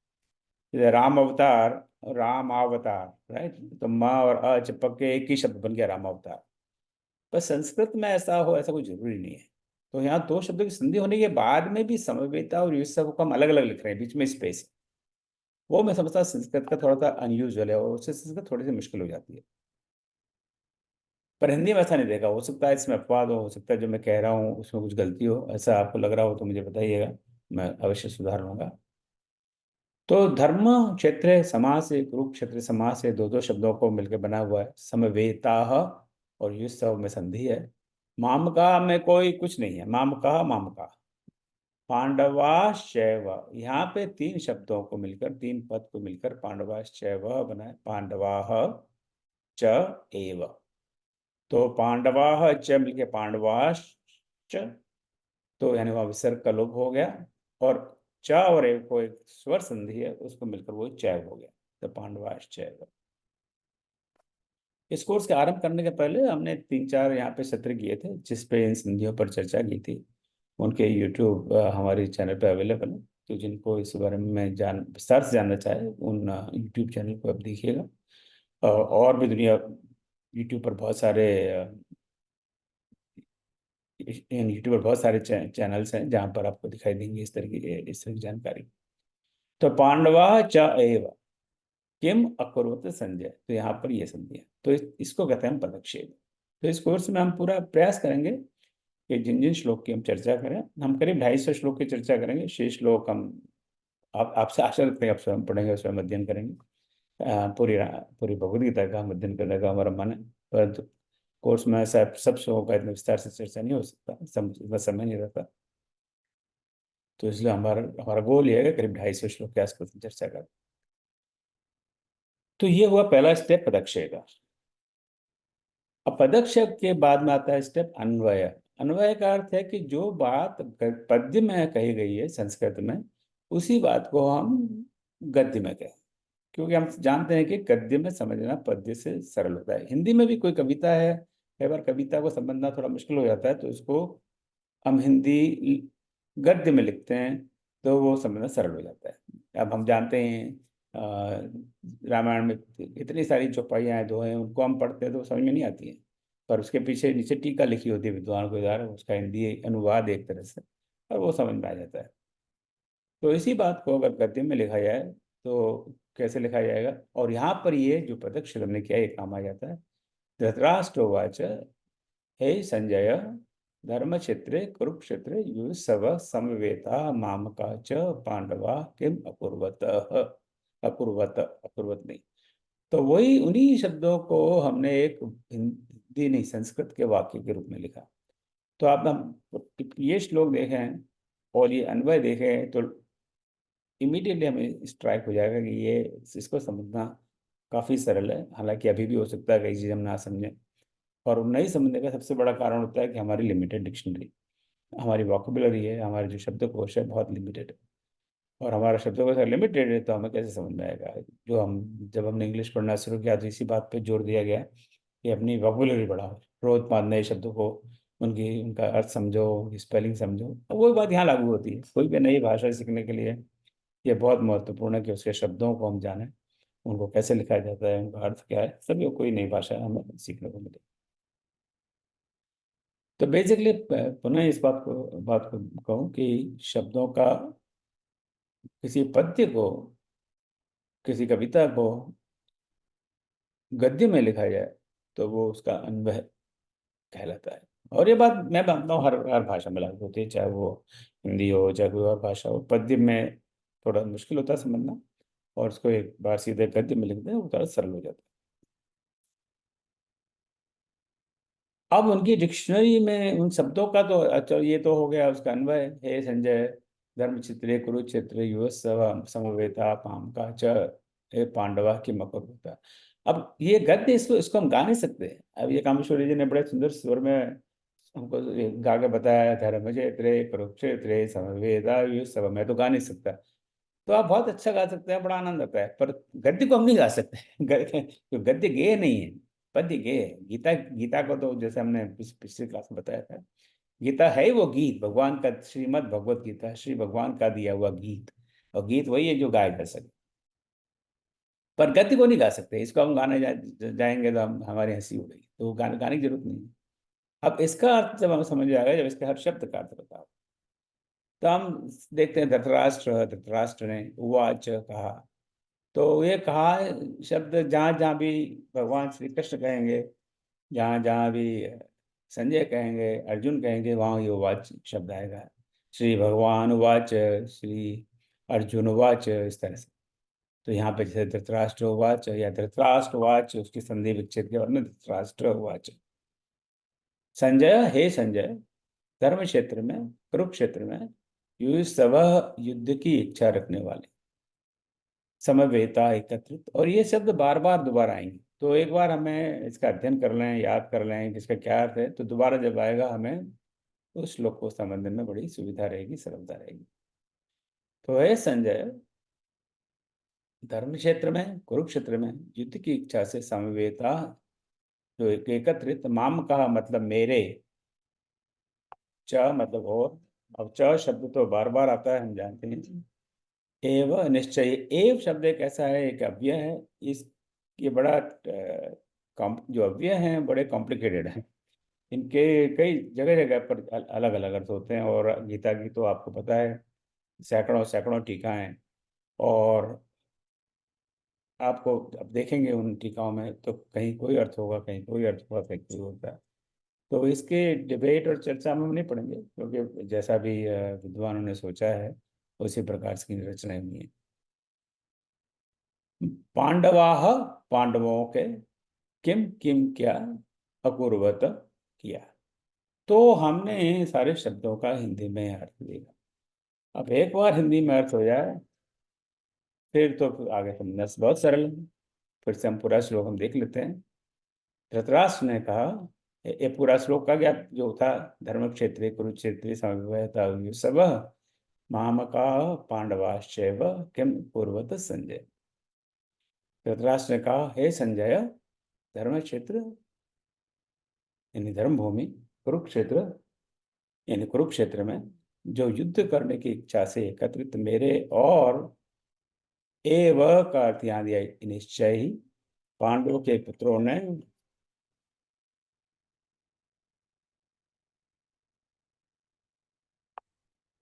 जैसे राम अवतार, राम अवतार, राइट। तो म और अ चिपक के एक ही शब्द बन गया राम अवतार। पर संस्कृत में ऐसा हो, ऐसा कोई जरूरी नहीं है। तो यहाँ 2 शब्दों की संधि होने के बाद में भी समवेता और युत्सव को हम अलग अलग लिख रहे हैं, बीच में स्पेस। वो मैं समझता हूँ संस्कृत का थोड़ा सा अनयूजुअल है और उससे संस्कृत थोड़ी सी मुश्किल हो जाती है। पर हिंदी में ऐसा नहीं देखा। हो सकता है इसमें अपवाद हो सकता है जो मैं कह रहा हूँ उसमें कुछ गलती हो, ऐसा आपको लग रहा हो तो मुझे बताइएगा, मैं अवश्य सुधार लूंगा। तो धर्म क्षेत्र समास से, कुरुक्षेत्र समास से 2 शब्दों को मिलकर बना हुआ है। समवेता और युत्सव में संधि है। मामका में कोई कुछ नहीं है, मामका मामका। पांडवाश्चैव, यहाँ पे 3 शब्दों को मिलकर, 3 पद को मिलकर पांडवाश्चैव बना है, पांडवाः च एव। तो पांडवाः च मिलके पांडवाश्च, तो यानी वहां विसर्ग का लोप हो गया, और च और एक को एक स्वर संधि है, उसको मिलकर वो चैव हो गया, तो पांडवाश्चैव। इस कोर्स के आरंभ करने के पहले हमने 3-4 यहाँ पे सत्र किए थे जिसपे इन संधियों पर चर्चा की थी। उनके यूट्यूब हमारे चैनल पे अवेलेबल है। तो जिनको इस बारे में विस्तार से जानना चाहे उन यूट्यूब चैनल को आप देखिएगा। और भी दुनिया यूट्यूब पर बहुत सारे यूट्यूब पर बहुत सारे चैनल्स हैं जहाँ पर आपको दिखाई देंगे इस तरह की जानकारी। तो पांडवा च एव किम अकुर्वत संजय, तो यहाँ पर ये संधि है। तो इसको कहते हैं पदक्षेप। तो इस कोर्स में हम पूरा प्रयास करेंगे कि जिन जिन श्लोक की हम चर्चा करें, हम करीब 250 श्लोक की चर्चा करेंगे। शेष श्लोक हम आपसे आशा रखते हैं आप स्वयं पढ़ेंगे, स्वयं अध्ययन करेंगे। पूरी भगवद गीता का हम अध्ययन करने का हमारा मन है, परंतु कोर्स में सब श्लोकों का इतना विस्तार से चर्चा नहीं हो सकता, इतना समय नहीं रहता। तो इसलिए हमारा हमारा गोल ये है कि करीब 250 श्लोक के आसपास चर्चा करें। तो ये हुआ पहला स्टेप पदक्षेप का। अब पदक्षेप के बाद में आता है स्टेप अन्वय। अन्वय का अर्थ है कि जो बात पद्य में कही गई है संस्कृत में, उसी बात को हम गद्य में कहें, क्योंकि हम जानते हैं कि गद्य में समझना पद्य से सरल होता है। हिंदी में भी कोई कविता है, कई बार कविता को समझना थोड़ा मुश्किल हो जाता है, तो उसको हम हिंदी गद्य में लिखते हैं तो वो समझना सरल हो जाता है। अब हम जानते हैं रामायण में इतनी सारी चौपाइयाँ हैं, दोहे हैं, उनको हम पढ़ते हैं तो समझ में नहीं आती हैं, पर उसके पीछे नीचे टीका लिखी होती है विद्वान के द्वारा, उसका हिंदी अनुवाद एक तरह से, और वो समझ में आ जाता है। तो इसी बात को अगर गद्य में लिखा जाए तो कैसे लिखा जाएगा, और यहाँ पर ये जो पदक्षेप हमने किया ये काम आ जाता है। धृतराष्ट्रोवाच हे संजय धर्म क्षेत्रे कुरुक्षेत्रे युसव समवेता मामका च पांडवा किम अकुर्वत, अकुर्वत अकुर्वत नहीं। तो वही उन्हीं शब्दों को हमने एक हिंदी नहीं संस्कृत के वाक्य के रूप में लिखा। तो आप हम ये श्लोक देखें और ये अन्वय देखें तो इमीडिएटली हमें स्ट्राइक हो जाएगा कि ये इसको समझना काफ़ी सरल है। हालांकि अभी भी हो सकता है कई चीज़ हम ना समझें, और नहीं समझने का सबसे बड़ा कारण होता है कि हमारी लिमिटेड डिक्शनरी, हमारी वोकेबुलरी है, हमारे जो शब्दकोश है बहुत लिमिटेड है। और हमारा शब्दकोश अगर लिमिटेड है तो हमें कैसे समझ में आएगा। जो हम जब हमने इंग्लिश पढ़ना शुरू किया तो इसी बात पे जोर दिया गया कि अपनी वोकेबुलरी बढ़ाओ, रोजमर्रा नए शब्दों को उनका अर्थ समझो, उनकी स्पेलिंग समझो। और वही बात यहाँ लागू होती है। कोई भी नई भाषा सीखने के लिए ये बहुत महत्वपूर्ण है कि उसके शब्दों को हम जानें, उनको कैसे लिखा जाता है, उनका अर्थ क्या है, सभी कोई नई भाषा हमें सीखने को मिले। तो बेसिकली पुनः इस बात को कहूँ कि शब्दों का किसी पद्य को, किसी कविता को गद्य में लिखा जाए तो वो उसका अन्वय कहलाता है। और ये बात मैं मानता हूँ हर भाषा में लागू होती है, चाहे वो हिंदी हो चाहे कोई और भाषा हो। पद्य में थोड़ा मुश्किल होता है समझना, और उसको एक बार सीधे गद्य में लिख दें वो थोड़ा सरल हो जाता है। अब उनकी डिक्शनरी में उन शब्दों का तो अच्छा ये तो हो गया उसका अन्वय। हे संजय धर्मचित्रे कुरुक्षेत्र युवत्सव समवेता पाम का च हे पांडवा की मकर होता। अब ये गद्य इसको हम गा नहीं सकते। अब ये कामेश्वरी जी ने बड़े सुंदर स्वर में हमको ये गा के बताया, धर्मचित्रे कुरुक्षेत्र समवेता युवत्सव। मैं तो गा नहीं सकता, तो आप बहुत अच्छा गा सकते हैं, बड़ा आनंद आता है, पर गद्य को हम नहीं गा सकते। गद्य गेय नहीं है, पद्य गेय है। गीता गीता को तो जैसे हमने पिछली क्लास में बताया था, गीता है ही वो गीत, भगवान का श्रीमद् भगवत गीता, श्री भगवान का दिया हुआ गीत, और गीत वही है जो गाया जा सके, पर गद्य को नहीं गा सकते। इसको हम गाने जाएंगे तो हमारी हंसी उड़ेगी, तो गाने की जरूरत नहीं है। अब इसका अर्थ जब हमें समझ आएगा, जब इसके हर शब्द का अर्थ बताओ, तो हम देखते हैं धृतराष्ट्र ने उवाच कहा। तो ये कहा शब्द जहाँ जहाँ भी भगवान श्री कृष्ण कहेंगे, जहाँ जहाँ भी संजय कहेंगे, अर्जुन कहेंगे, वहाँ ये उवाच शब्द आएगा। श्री भगवान उवाच, श्री अर्जुन उवाच, इस तरह से। तो यहाँ पे जैसे धृतराष्ट्र उवाच या धृतराष्ट्र उवाच, उसकी संधि विच्छेद के वर्ण धृतराष्ट्र उवाच। संजय, हे संजय, धर्म क्षेत्र में, कुरुक्षेत्र में युयुत्सव, युद्ध की इच्छा रखने वाले, समवेता एकत्रित, और ये शब्द बार बार दोबारा आएंगे। तो एक बार हमें इसका अध्ययन कर लें, याद कर लें कि इसका क्या अर्थ है, तो दोबारा जब आएगा हमें उस श्लोक को समझने में बड़ी सुविधा रहेगी, सरलता रहेगी। तो है संजय, धर्म क्षेत्र में, कुरुक्षेत्र में युद्ध की इच्छा से समवेता, जो एकत्रित, माम का मतलब मेरे, च मतलब और। अब च शब्द तो बार बार आता है, हम जानते हैं। एव निश्चय, एव शब्द एक ऐसा है, एक अव्यय है। इस ये बड़ा जो अव्यय हैं बड़े कॉम्प्लिकेटेड हैं, इनके कई जगह जगह पर अलग अलग अर्थ होते हैं। और गीता की तो आपको पता है सैकड़ों सैकड़ों टीका हैं, और आपको अब देखेंगे उन टीकाओं में तो कहीं कोई अर्थ होगा, कहीं कोई अर्थ होगा, कहीं कोई होता है। तो इसके डिबेट और चर्चा में हम नहीं पढ़ेंगे, क्योंकि जैसा भी विद्वानों ने सोचा है उसी प्रकार की रचनाएं हुई हैं। पांडवाः, पांडवों के, किम किम क्या, अकुर्वत किया। तो हमने सारे शब्दों का हिंदी में अर्थ दिया। अब एक बार हिंदी में अर्थ हो जाए फिर तो आगे समझना बहुत सरल है। फिर से हम पूरा श्लोक हम देख लेते हैं। धृतराष्ट्र ने कहा, ये पूरा श्लोक का क्या जो था, धर्म क्षेत्रे कुरुक्षेत्रे समवेता सब मामका पांडवाश्चैव किम पूर्वत संजय। धृतराष्ट्र ने कहा, हे संजय, धर्म क्षेत्र यानी धर्म भूमि, कुरुक्षेत्र यानी कुरुक्षेत्र में जो युद्ध करने की इच्छा से एकत्रित मेरे, और एव का अर्थ यहाँ दिया निश्चय ही, पांडवों के पुत्रों ने,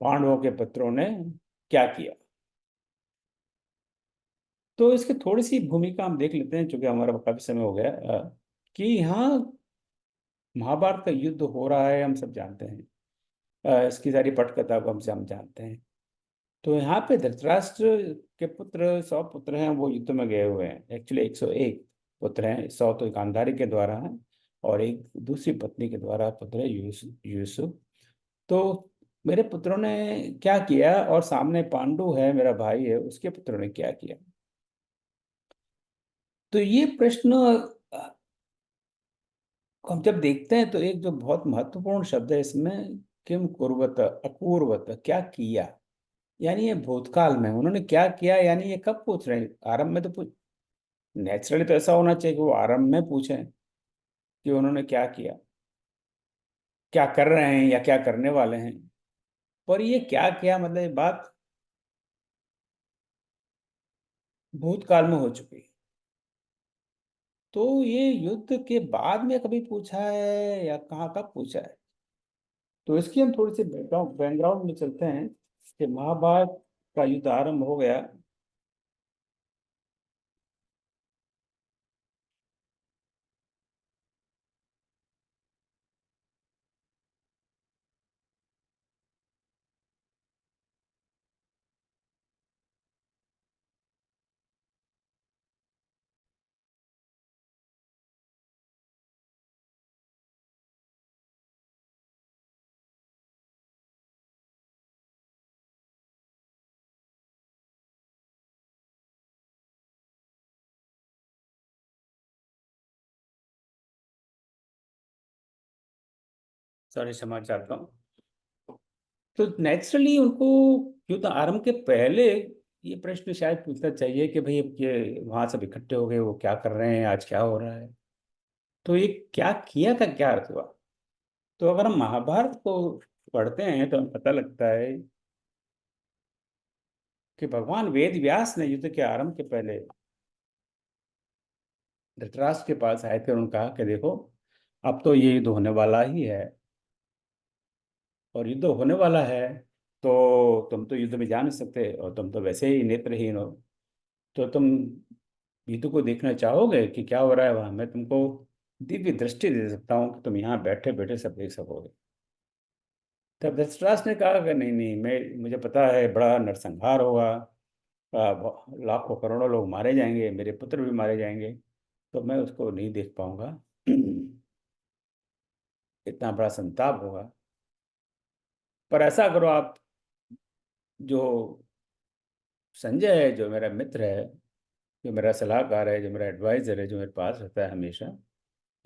पांडवों के पुत्रों ने क्या किया। तो इसकी थोड़ी सी भूमिका हम देख लेते हैं, क्योंकि हमारा काफी समय हो गया। कि यहाँ महाभारत का युद्ध हो रहा है, हम सब जानते हैं। इसकी सारी पटकथा को हम जानते हैं। तो यहाँ पे धृतराष्ट्र के पुत्र 100 पुत्र हैं, वो युद्ध में गए हुए हैं। एक्चुअली 101 पुत्र हैं। 100 तो गांधारी के द्वारा हैं, और एक दूसरी पत्नी के द्वारा पुत्र है यूसुफ। तो मेरे पुत्रों ने क्या किया, और सामने पांडु है मेरा भाई है, उसके पुत्रों ने क्या किया। तो ये प्रश्न हम जब देखते हैं तो एक जो बहुत महत्वपूर्ण शब्द है इसमें, किम कुर्वत, अपूर्वत, क्या किया, यानी ये भूतकाल में उन्होंने क्या किया। यानी ये कब पूछ रहे हैं, आरंभ में तो पूछ, नेचुरली तो ऐसा होना चाहिए कि वो आरंभ में पूछें कि उन्होंने क्या किया, क्या कर रहे हैं या क्या करने वाले हैं। पर ये क्या किया मतलब ये बात भूतकाल में हो चुकी है। तो ये युद्ध के बाद में कभी पूछा है या कहाँ कब पूछा है? तो इसकी हम थोड़ी सी बैकग्राउंड में चलते हैं कि महाभारत का युद्ध आरंभ हो गया। सॉरी, क्षमा चाहता हूँ। तो नेचुरली उनको युद्ध आरंभ के पहले ये प्रश्न शायद पूछना चाहिए कि भाई अब ये वहां सब इकट्ठे हो गए, वो क्या कर रहे हैं, आज क्या हो रहा है। तो ये क्या किया का क्या अर्थ हुआ? तो अगर हम महाभारत को पढ़ते हैं तो हमें पता लगता है कि भगवान वेद व्यास ने युद्ध के आरंभ के पहले धृतराष्ट्र के पास आए थे और उन्होंने कहा कि देखो, अब तो ये युद्ध होने वाला ही है, और युद्ध होने वाला है तो तुम तो युद्ध में जा नहीं सकते, और तुम तो वैसे ही नेत्रहीन हो। तो तुम युद्ध को देखना चाहोगे कि क्या हो रहा है वहां? मैं तुमको दिव्य दृष्टि दे सकता हूँ कि तुम यहाँ बैठे बैठे सब देख सकोगे। तब धृतराष्ट्र ने कहा कि नहीं नहीं, मुझे पता है बड़ा नरसंहार होगा, लाखों करोड़ों लोग मारे जाएंगे, मेरे पुत्र भी मारे जाएंगे, तो मैं उसको नहीं देख पाऊंगा। इतना बड़ा संताप होगा। पर ऐसा करो आप, जो संजय है, जो मेरा मित्र है, जो मेरा सलाहकार है, जो मेरा एडवाइजर है, जो मेरे पास रहता है हमेशा,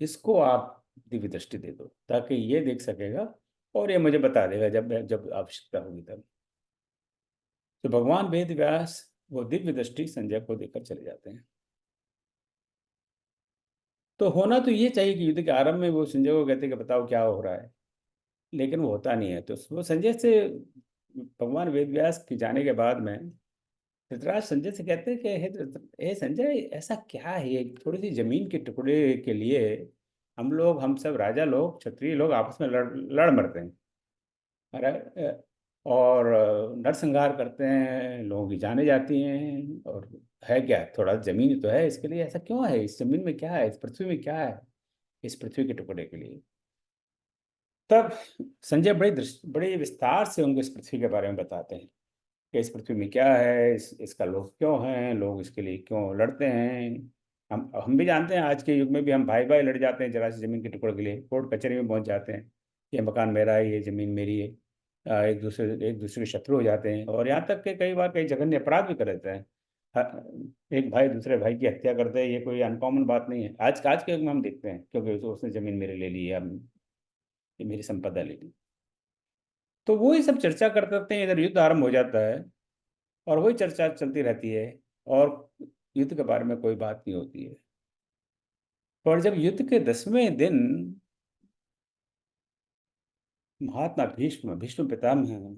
इसको आप दिव्य दृष्टि दे दो ताकि ये देख सकेगा और ये मुझे बता देगा जब जब आवश्यकता होगी तब। तो भगवान वेद व्यास वो दिव्य दृष्टि संजय को देकर चले जाते हैं। तो होना तो ये चाहिए कि युद्ध के आरंभ में वो संजय को कहते हैं कि बताओ क्या हो रहा है, लेकिन वो होता नहीं है। तो वो संजय से, भगवान वेद व्यास के जाने के बाद में धृतराज संजय से कहते हैं कि हे संजय, ऐसा क्या है, ये थोड़ी सी जमीन के टुकड़े के लिए हम सब राजा लोग, क्षत्रिय लोग आपस में लड़ मरते हैं, अरे और नरसंहार करते हैं, लोगों की जाने जाती हैं, और है क्या, थोड़ा जमीन ही तो है, इसके लिए ऐसा क्यों है? इस जमीन में क्या है, इस पृथ्वी में क्या है, इस पृथ्वी के टुकड़े के लिए? तब संजय बड़े विस्तार से उनको इस पृथ्वी के बारे में बताते हैं कि इस पृथ्वी में क्या है, इसका लोग क्यों हैं, लोग इसके लिए क्यों लड़ते हैं। हम भी जानते हैं, आज के युग में भी हम भाई भाई लड़ जाते हैं जरा सी जमीन के टुकड़े के लिए, कोर्ट कचहरी में पहुंच जाते हैं, ये मकान मेरा है, ये जमीन मेरी है। एक दूसरे के शत्रु हो जाते हैं, और यहाँ तक कि कई बार कई जघन्य अपराध भी कर देते हैं। एक भाई दूसरे भाई की हत्या करते हैं, ये कोई अनकॉमन बात नहीं है। आज के युग में हम देखते हैं, क्योंकि उसने जमीन मेरे ले ली है, ये मेरी संपदा ले ली। तो वो ही सब चर्चा करते रहते हैं, इधर युद्ध आरंभ हो जाता है और वही चर्चा चलती रहती है, और युद्ध के बारे में कोई बात नहीं होती है। पर जब युद्ध के 10वें दिन महात्मा भीष्म भीष्म पितामह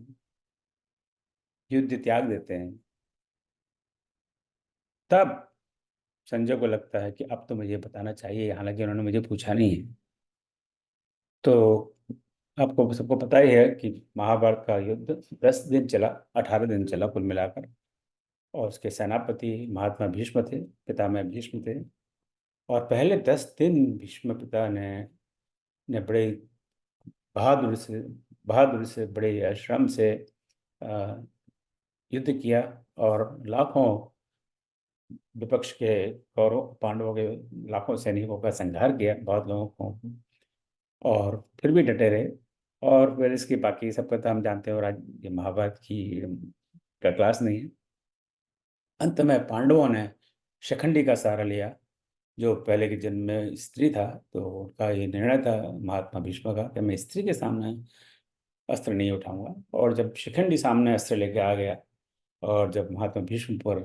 युद्ध त्याग देते हैं, तब संजय को लगता है कि अब तो मुझे बताना चाहिए, हालांकि उन्होंने मुझे पूछा नहीं है। तो आपको सबको पता ही है कि महाभारत का युद्ध 10 दिन चला, 18 दिन चला कुल मिलाकर, और उसके सेनापति महात्मा भीष्म थे, पितामह भीष्म थे। और पहले 10 दिन भीष्म पिता ने बड़े बहादुर से बहादुर से, बड़े श्रम से अ, युद्ध किया, और लाखों विपक्ष के कौरव पांडवों के लाखों सैनिकों का संहार किया, बहुत लोगों को, और फिर भी डटे रहे। और फिर इसकी बाकी सब कथा हम जानते हैं, और आज ये महाभारत की का क्लास नहीं है। अंत में पांडवों ने शिखंडी का सहारा लिया, जो पहले के जन्म में स्त्री था। तो उनका ये निर्णय था महात्मा भीष्म का कि मैं स्त्री के सामने अस्त्र नहीं उठाऊंगा। और जब शिखंडी सामने अस्त्र लेके आ गया, और जब महात्मा भीष्म पर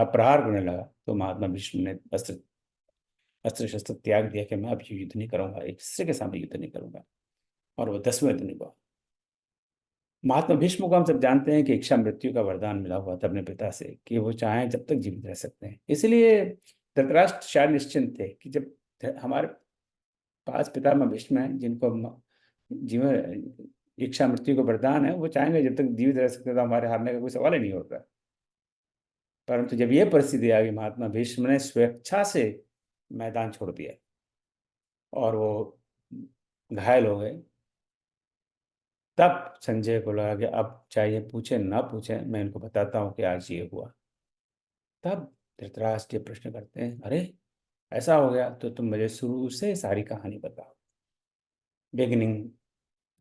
प्रहार करने लगा, तो महात्मा भीष्म ने अस्त्र अस्त्र शस्त्र त्याग दिया कि मैं अब युद्ध नहीं करूंगा, एक स्त्री के सामने युद्ध नहीं करूंगा। और वो 10वें दिन हुआ। महात्मा भीष्म को हम सब जानते हैं कि इच्छा मृत्यु का वरदान मिला हुआ था अपने पिता से कि वो चाहें जब तक जीवित रह सकते हैं। इसलिए धृतराष्ट्र शायद निश्चिंत थे कि जब हमारे पास पितामह भीष्म हैं जिनको जीवन इच्छा मृत्यु का वरदान है, वो चाहेंगे जब तक जीवित रह सकते तो हमारे हारने का कोई सवाल ही नहीं होता। परंतु जब ये परिस्थिति आ गई, महात्मा भीष्म ने स्वेच्छा से मैदान छोड़ दिया और वो घायल हो गए। तब संजय को लगा कि अब चाहे पूछे ना पूछे, मैं इनको बताता हूँ कि आज ये हुआ। तब धृतराष्ट्र ये प्रश्न करते हैं, अरे ऐसा हो गया तो तुम मुझे शुरू से सारी कहानी बताओ, बिगिनिंग,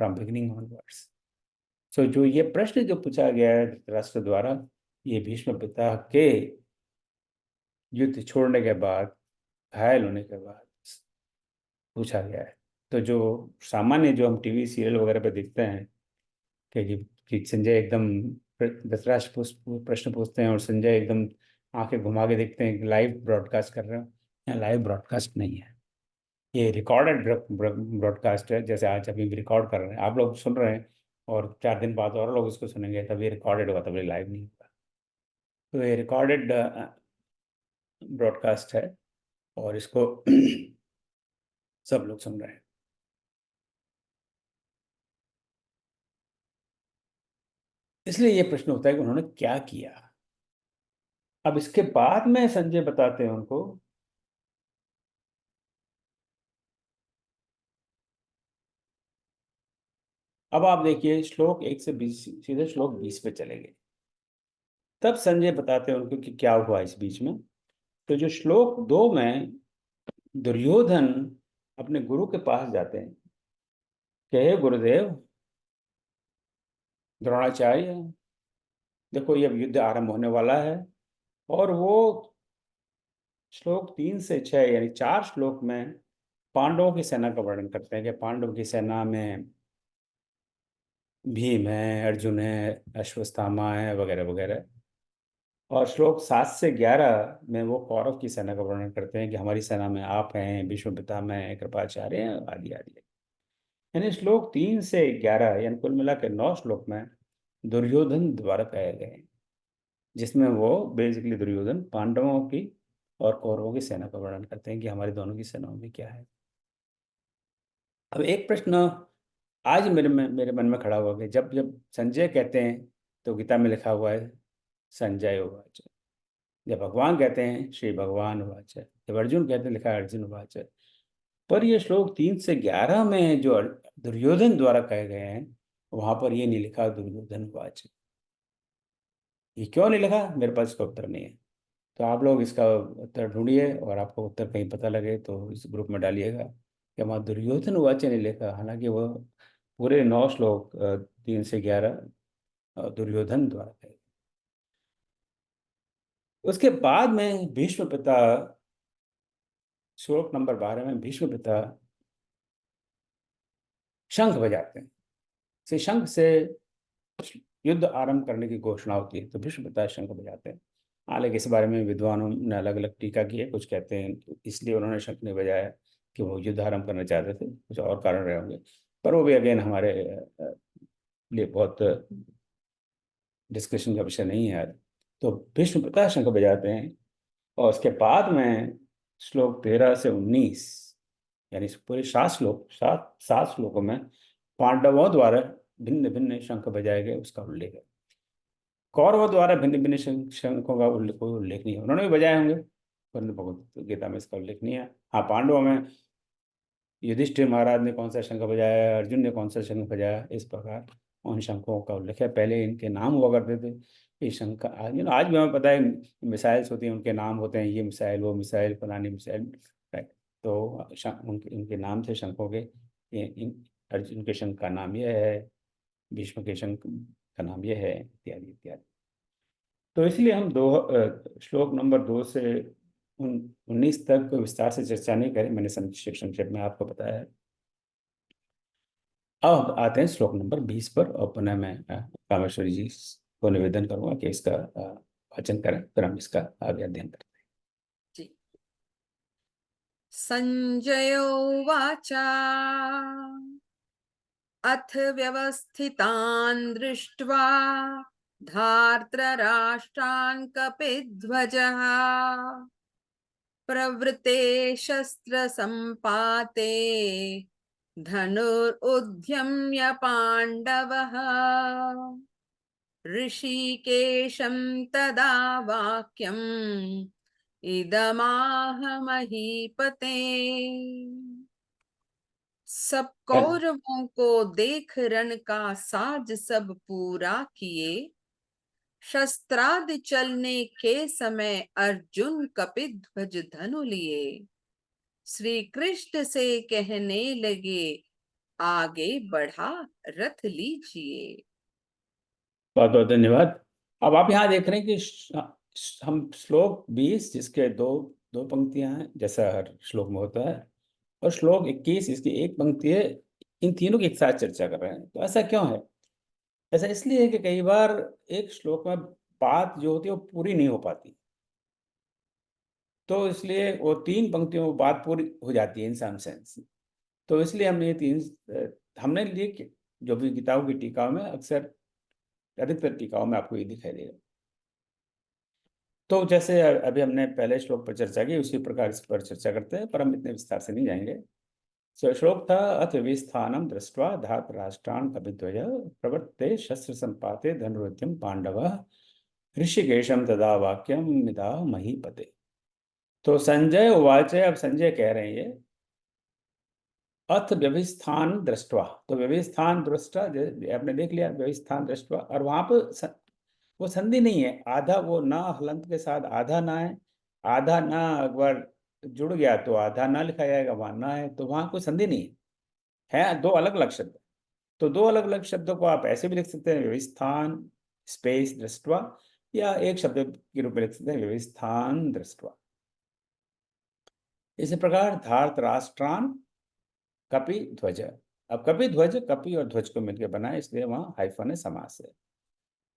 फ्रॉम बिगिनिंग ऑनवर्ड्स। सो जो ये प्रश्न जो पूछा गया है धृतराष्ट्र द्वारा, ये भीष्म पिता के युद्ध छोड़ने के बाद, घायल होने के बाद पूछा गया है। तो जो सामान्य जो हम टीवी सीरियल वगैरह पे देखते हैं कि संजय एकदम धृतराष्ट्र प्रश्न पूछते हैं और संजय एकदम आंखें घुमा के देखते हैं कि लाइव ब्रॉडकास्ट कर रहे हैं, यहाँ लाइव ब्रॉडकास्ट नहीं है, ये रिकॉर्डेड ब्रॉडकास्ट है। जैसे आज अभी रिकॉर्ड कर रहे हैं, आप लोग सुन रहे हैं और 4 दिन बाद और लोग इसको सुनेंगे, तब ये रिकॉर्डेड होगा, तब ये लाइव नहीं होगा। तो ये रिकॉर्डेड ब्रॉडकास्ट है और इसको सब लोग सुन रहे हैं। इसलिए ये प्रश्न होता है कि उन्होंने क्या किया। अब इसके बाद में संजय बताते हैं उनको अब आप देखिए श्लोक 1 से 20, सीधे श्लोक 20 पे चले गए। तब संजय बताते हैं उनको कि क्या हुआ इस बीच में। तो जो श्लोक 2 में दुर्योधन अपने गुरु के पास जाते हैं कि हे गुरुदेव, द्रोणाचार्य, देखो ये युद्ध आरंभ होने वाला है। और वो श्लोक 3 से 6 यानी 4 श्लोक में पांडवों की सेना का वर्णन करते हैं कि पांडव की सेना में भीम है, अर्जुन है, अश्वत्थामा है, वगैरह वगैरह। और श्लोक 7 से 11 में वो कौरव की सेना का वर्णन करते हैं कि हमारी सेना में आप हैं, भीष्म पितामह हैं, कृपाचार्य हैं, आदि आदि। यानी श्लोक 3 से 11 यानी कुल मिला के 9 श्लोक में दुर्योधन द्वारा कहे गए हैं, जिसमें वो बेसिकली दुर्योधन पांडवों की और कौरवों की सेना का वर्णन करते हैं कि हमारी दोनों की सेनाओं में क्या है। अब एक प्रश्न आज मेरे मन में खड़ा हुआ कि जब जब संजय कहते हैं तो गीता में लिखा हुआ है संजय उवाच, जब भगवान कहते हैं श्री भगवान उवाच, जब अर्जुन कहते हैं लिखा है अर्जुन उवाच। पर ये श्लोक 3 से 11 में जो दुर्योधन द्वारा कहे गए हैं, वहां पर ये नहीं लिखा दुर्योधन उवाच। ये क्यों नहीं लिखा, मेरे पास इसका उत्तर नहीं है। तो आप लोग इसका उत्तर ढूंढिए और आपको उत्तर कहीं पता लगे तो इस ग्रुप में डालिएगा कि वहाँ दुर्योधन उवाच नहीं लिखा, हालांकि वो पूरे 9 श्लोक 3 से 11 दुर्योधन द्वारा कहे। उसके बाद में भीष्म पिता, श्लोक नंबर 12 में भीष्म पिता शंख बजाते हैं। से शंख से युद्ध आरंभ करने की घोषणा होती है, तो भीष्म पिता शंख बजाते हैं। हालांकि इस बारे में विद्वानों ने अलग अलग टीका की है। कुछ कहते हैं इसलिए उन्होंने शंख नहीं बजाया कि वो युद्ध आरंभ करना चाहते थे, कुछ और कारण रहे होंगे, पर वो भी अगेन हमारे लिए बहुत डिस्कशन का विषय नहीं है आज। तो भीष्म पिता शंख बजाते हैं और उसके बाद में श्लोक 13 से 19 यानी पूरे 7 श्लोकों में पांडवों द्वारा भिन्न भिन्न शंख बजाए गए उसका उल्लेख है। कौरवों द्वारा भिन्न भिन्न शंखों का कोई उल्लेख नहीं है। उन्होंने भी बजाए होंगे परंतु भगवत गीता में इसका उल्लेख नहीं है। हाँ, पांडवों में युधिष्ठिर महाराज ने कौन सा शंख बजाया, अर्जुन ने कौन सा शंख बजाया, इस प्रकार उन शंखों का उल्लेख है। पहले इनके नाम हुआ करते थे। ये शंख आज भी हमें पता है मिसाइल्स होती हैं, उनके नाम होते हैं, ये मिसाइल, वो मिसाइल, फलानी मिसाइल, राइट। तो उनके नाम थे शंखों के। अर्जुन के शंख का नाम यह है, भीष्म के शंख का नाम यह है, इत्यादि इत्यादि। तो इसलिए हम श्लोक नंबर 2 से 19 तक विस्तार से चर्चा नहीं करें, मैंने संक्षेप में आपको बताया है। अब आते हैं श्लोक नंबर 20 पर और पुनः मैं कामेश्वरी जी को निवेदन करूंगा कि इसका वाचन करें, फिर हम इसका आगे अध्ययन करें। जी। संजय उवाच अथ व्यवस्थितान् दृष्ट्वा धार्तराष्ट्रान् कपिध्वजः प्रवृते शस्त्रसम्पाते धनुरुद्यम्य पाण्डवः ऋषिकेशं तदा वाक्यम् इदमाह महीपते। सब कौरवों को देख रण का साज सब पूरा किए, शस्त्रादि चलने के समय अर्जुन कपिध्वज धनु लिए। श्री कृष्ण से कहने लगे आगे बढ़ा रथ लीजिए। बहुत बहुत धन्यवाद। अब आप यहाँ देख रहे हैं कि हम श्लोक 20 जिसके दो दो पंक्तियां हैं जैसा हर श्लोक में होता है, और श्लोक 21 इसकी एक पंक्ति है, इन तीनों की एक साथ चर्चा कर रहे हैं। तो ऐसा क्यों है? ऐसा इसलिए है कि कई बार एक श्लोक में बात जो होती है वो पूरी नहीं हो पाती, तो इसलिए वो 3 पंक्तियों में बात पूरी हो जाती है इन सम सेंस। तो इसलिए हमने ये हमने लिए जो भी किताबों की टीकाओं में अक्सर अधिकतर टीकाओं में आपको ये दिखाई देगा। तो जैसे अभी हमने पहले श्लोक पर चर्चा की उसी प्रकार इस पर चर्चा करते हैं, पर हम इतने विस्तार से नहीं जाएंगे। श्लोक था अथ विस्थानम दृष्ट्वा धार्तराष्ट्रान् कपिध्वज प्रवर्ते शस्त्र संपाते धनुरुद्यम पांडव ऋषिकेशम तदा वाक्यम मिदा महीपते। तो संजय उवाच, अब संजय कह रहे हैं ये अथ व्यवस्थान दृष्ट्वा, तो व्यवस्थान दृष्टा आपने देख लिया, व्यवस्थान दृष्ट्वा, और वहां पर वो संधि नहीं है, आधा वो ना हलंत के साथ आधा ना है, आधा ना अगर जुड़ गया तो आधा ना लिखा जाएगा, वहां ना है, तो वहां कोई संधि नहीं है दो अलग अलग शब्द। तो दो अलग अलग शब्दों को आप ऐसे भी लिख सकते हैं व्यवस्थान स्पेस दृष्ट्वा, या एक शब्द के रूप में लिख सकते हैं व्यवस्थान दृष्ट्वा। इसी प्रकार धार्तराष्ट्रान् कपि ध्वज, अब कपि ध्वज कपि और ध्वज को मिलकर बना है, इसलिए वहां हाइफन समास है।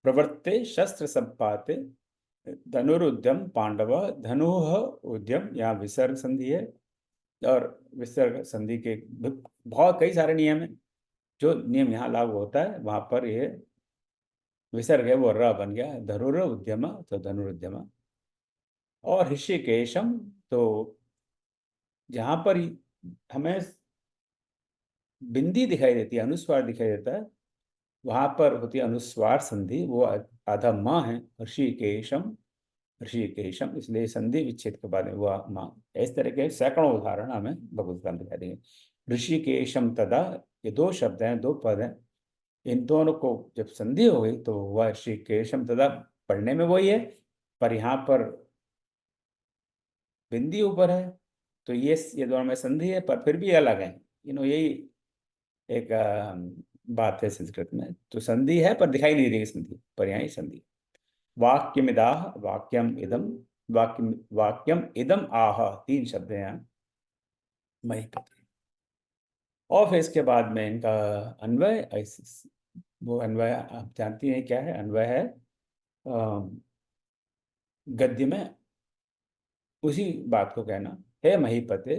प्रवर्ते शस्त्र संपाते धनुरुद्यम पांडव, धनुः उद्यम, यहाँ विसर्ग संधि है, और विसर्ग संधि के बहुत कई सारे नियम हैं, जो नियम यहाँ लागू होता है वहां पर ये विसर्ग है वो र बन गया, धनुर उद्यम तो धनुरुद्यम। और ऋषिकेशम, तो जहां पर हमें बिंदी दिखाई देती है, अनुस्वार दिखाई देता है, वहां पर होती है अनुस्वार संधि, वो आधा माँ है, ऋषिकेशम ऋषिकेशम, इसलिए संधि विच्छेद के बाद वह माँ। इस तरह के सैकड़ों उदाहरण हमें भगवत दिखाई देंगे। ऋषिकेशम तदा, ये दो शब्द हैं, दो पद हैं, इन दोनों को जब संधि हो गई तो वह ऋषिकेशम तदा पढ़ने में वही है, पर यहाँ पर बिंदी ऊपर है, तो ये दोनों में संधि है पर फिर भी अलग है। यही एक बात है संस्कृत में, तो संधि है पर दिखाई नहीं देगी संधि, पर यहाँ संधि। वाक्यमिदाह वाक्यम इदम, वाक्यम इदम आह, 3 शब्द हैं यहाँ महीपते। और फिर इसके बाद में इनका अन्वय, वो अन्वय आप जानती हैं क्या है? अन्वय है गद्य में उसी बात को कहना, हे महीपते,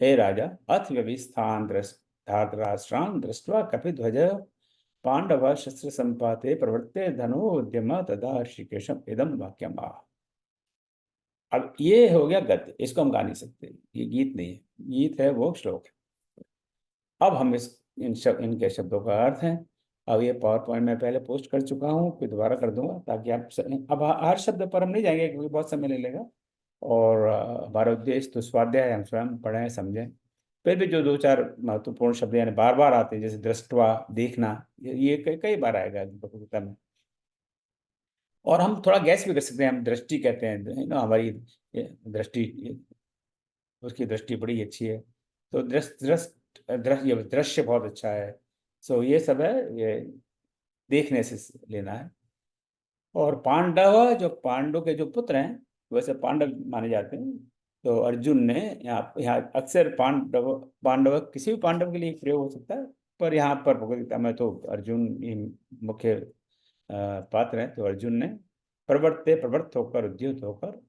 हे राजा, अथ व्यवस्थान धार्तराष्ट्रान् दृष्ट्वा कपिध्वज पांडव शस्त्र संपाते प्रवृत्ते धनो उद्यम तदा ऋषिकेशम इदम वाक्यम आह। अब ये हो गया गद्य, इसको हम गा नहीं सकते, ये गीत नहीं है, गीत है वो श्लोक है। अब हम इनके शब्दों का अर्थ है। अब ये पावर पॉइंट में पहले पोस्ट कर चुका हूँ, फिर दोबारा कर दूंगा ताकि आप अब हर शब्द पर हम नहीं जाएंगे क्योंकि बहुत समय ले लेगा, और हमारा उद्देश्य तो स्वाध्याय है, हम स्वयं पढ़ें समझें। फिर भी जो 2-4 महत्वपूर्ण शब्द यानी बार बार आते हैं, जैसे दृष्टवा देखना, ये कई बार आएगा कविता में। और हम थोड़ा गैस भी कर सकते हैं, हम दृष्टि कहते हैं ना, हमारी दृष्टि, उसकी दृष्टि बड़ी अच्छी है, तो दृश्य बहुत अच्छा है। सो ये सब है, ये देखने से लेना है। और पांडव, जो पांडव के जो पुत्र हैं वैसे पांडव माने जाते हैं, तो अर्जुन ने यहाँ अक्सर पांडव पांडव किसी भी पांडव के लिए प्रयोग हो सकता है, पर यहाँ पर भगवद गीता में तो अर्जुन ही मुख्य पात्र है। तो अर्जुन ने प्रवृत्त होकर उद्युत होकर,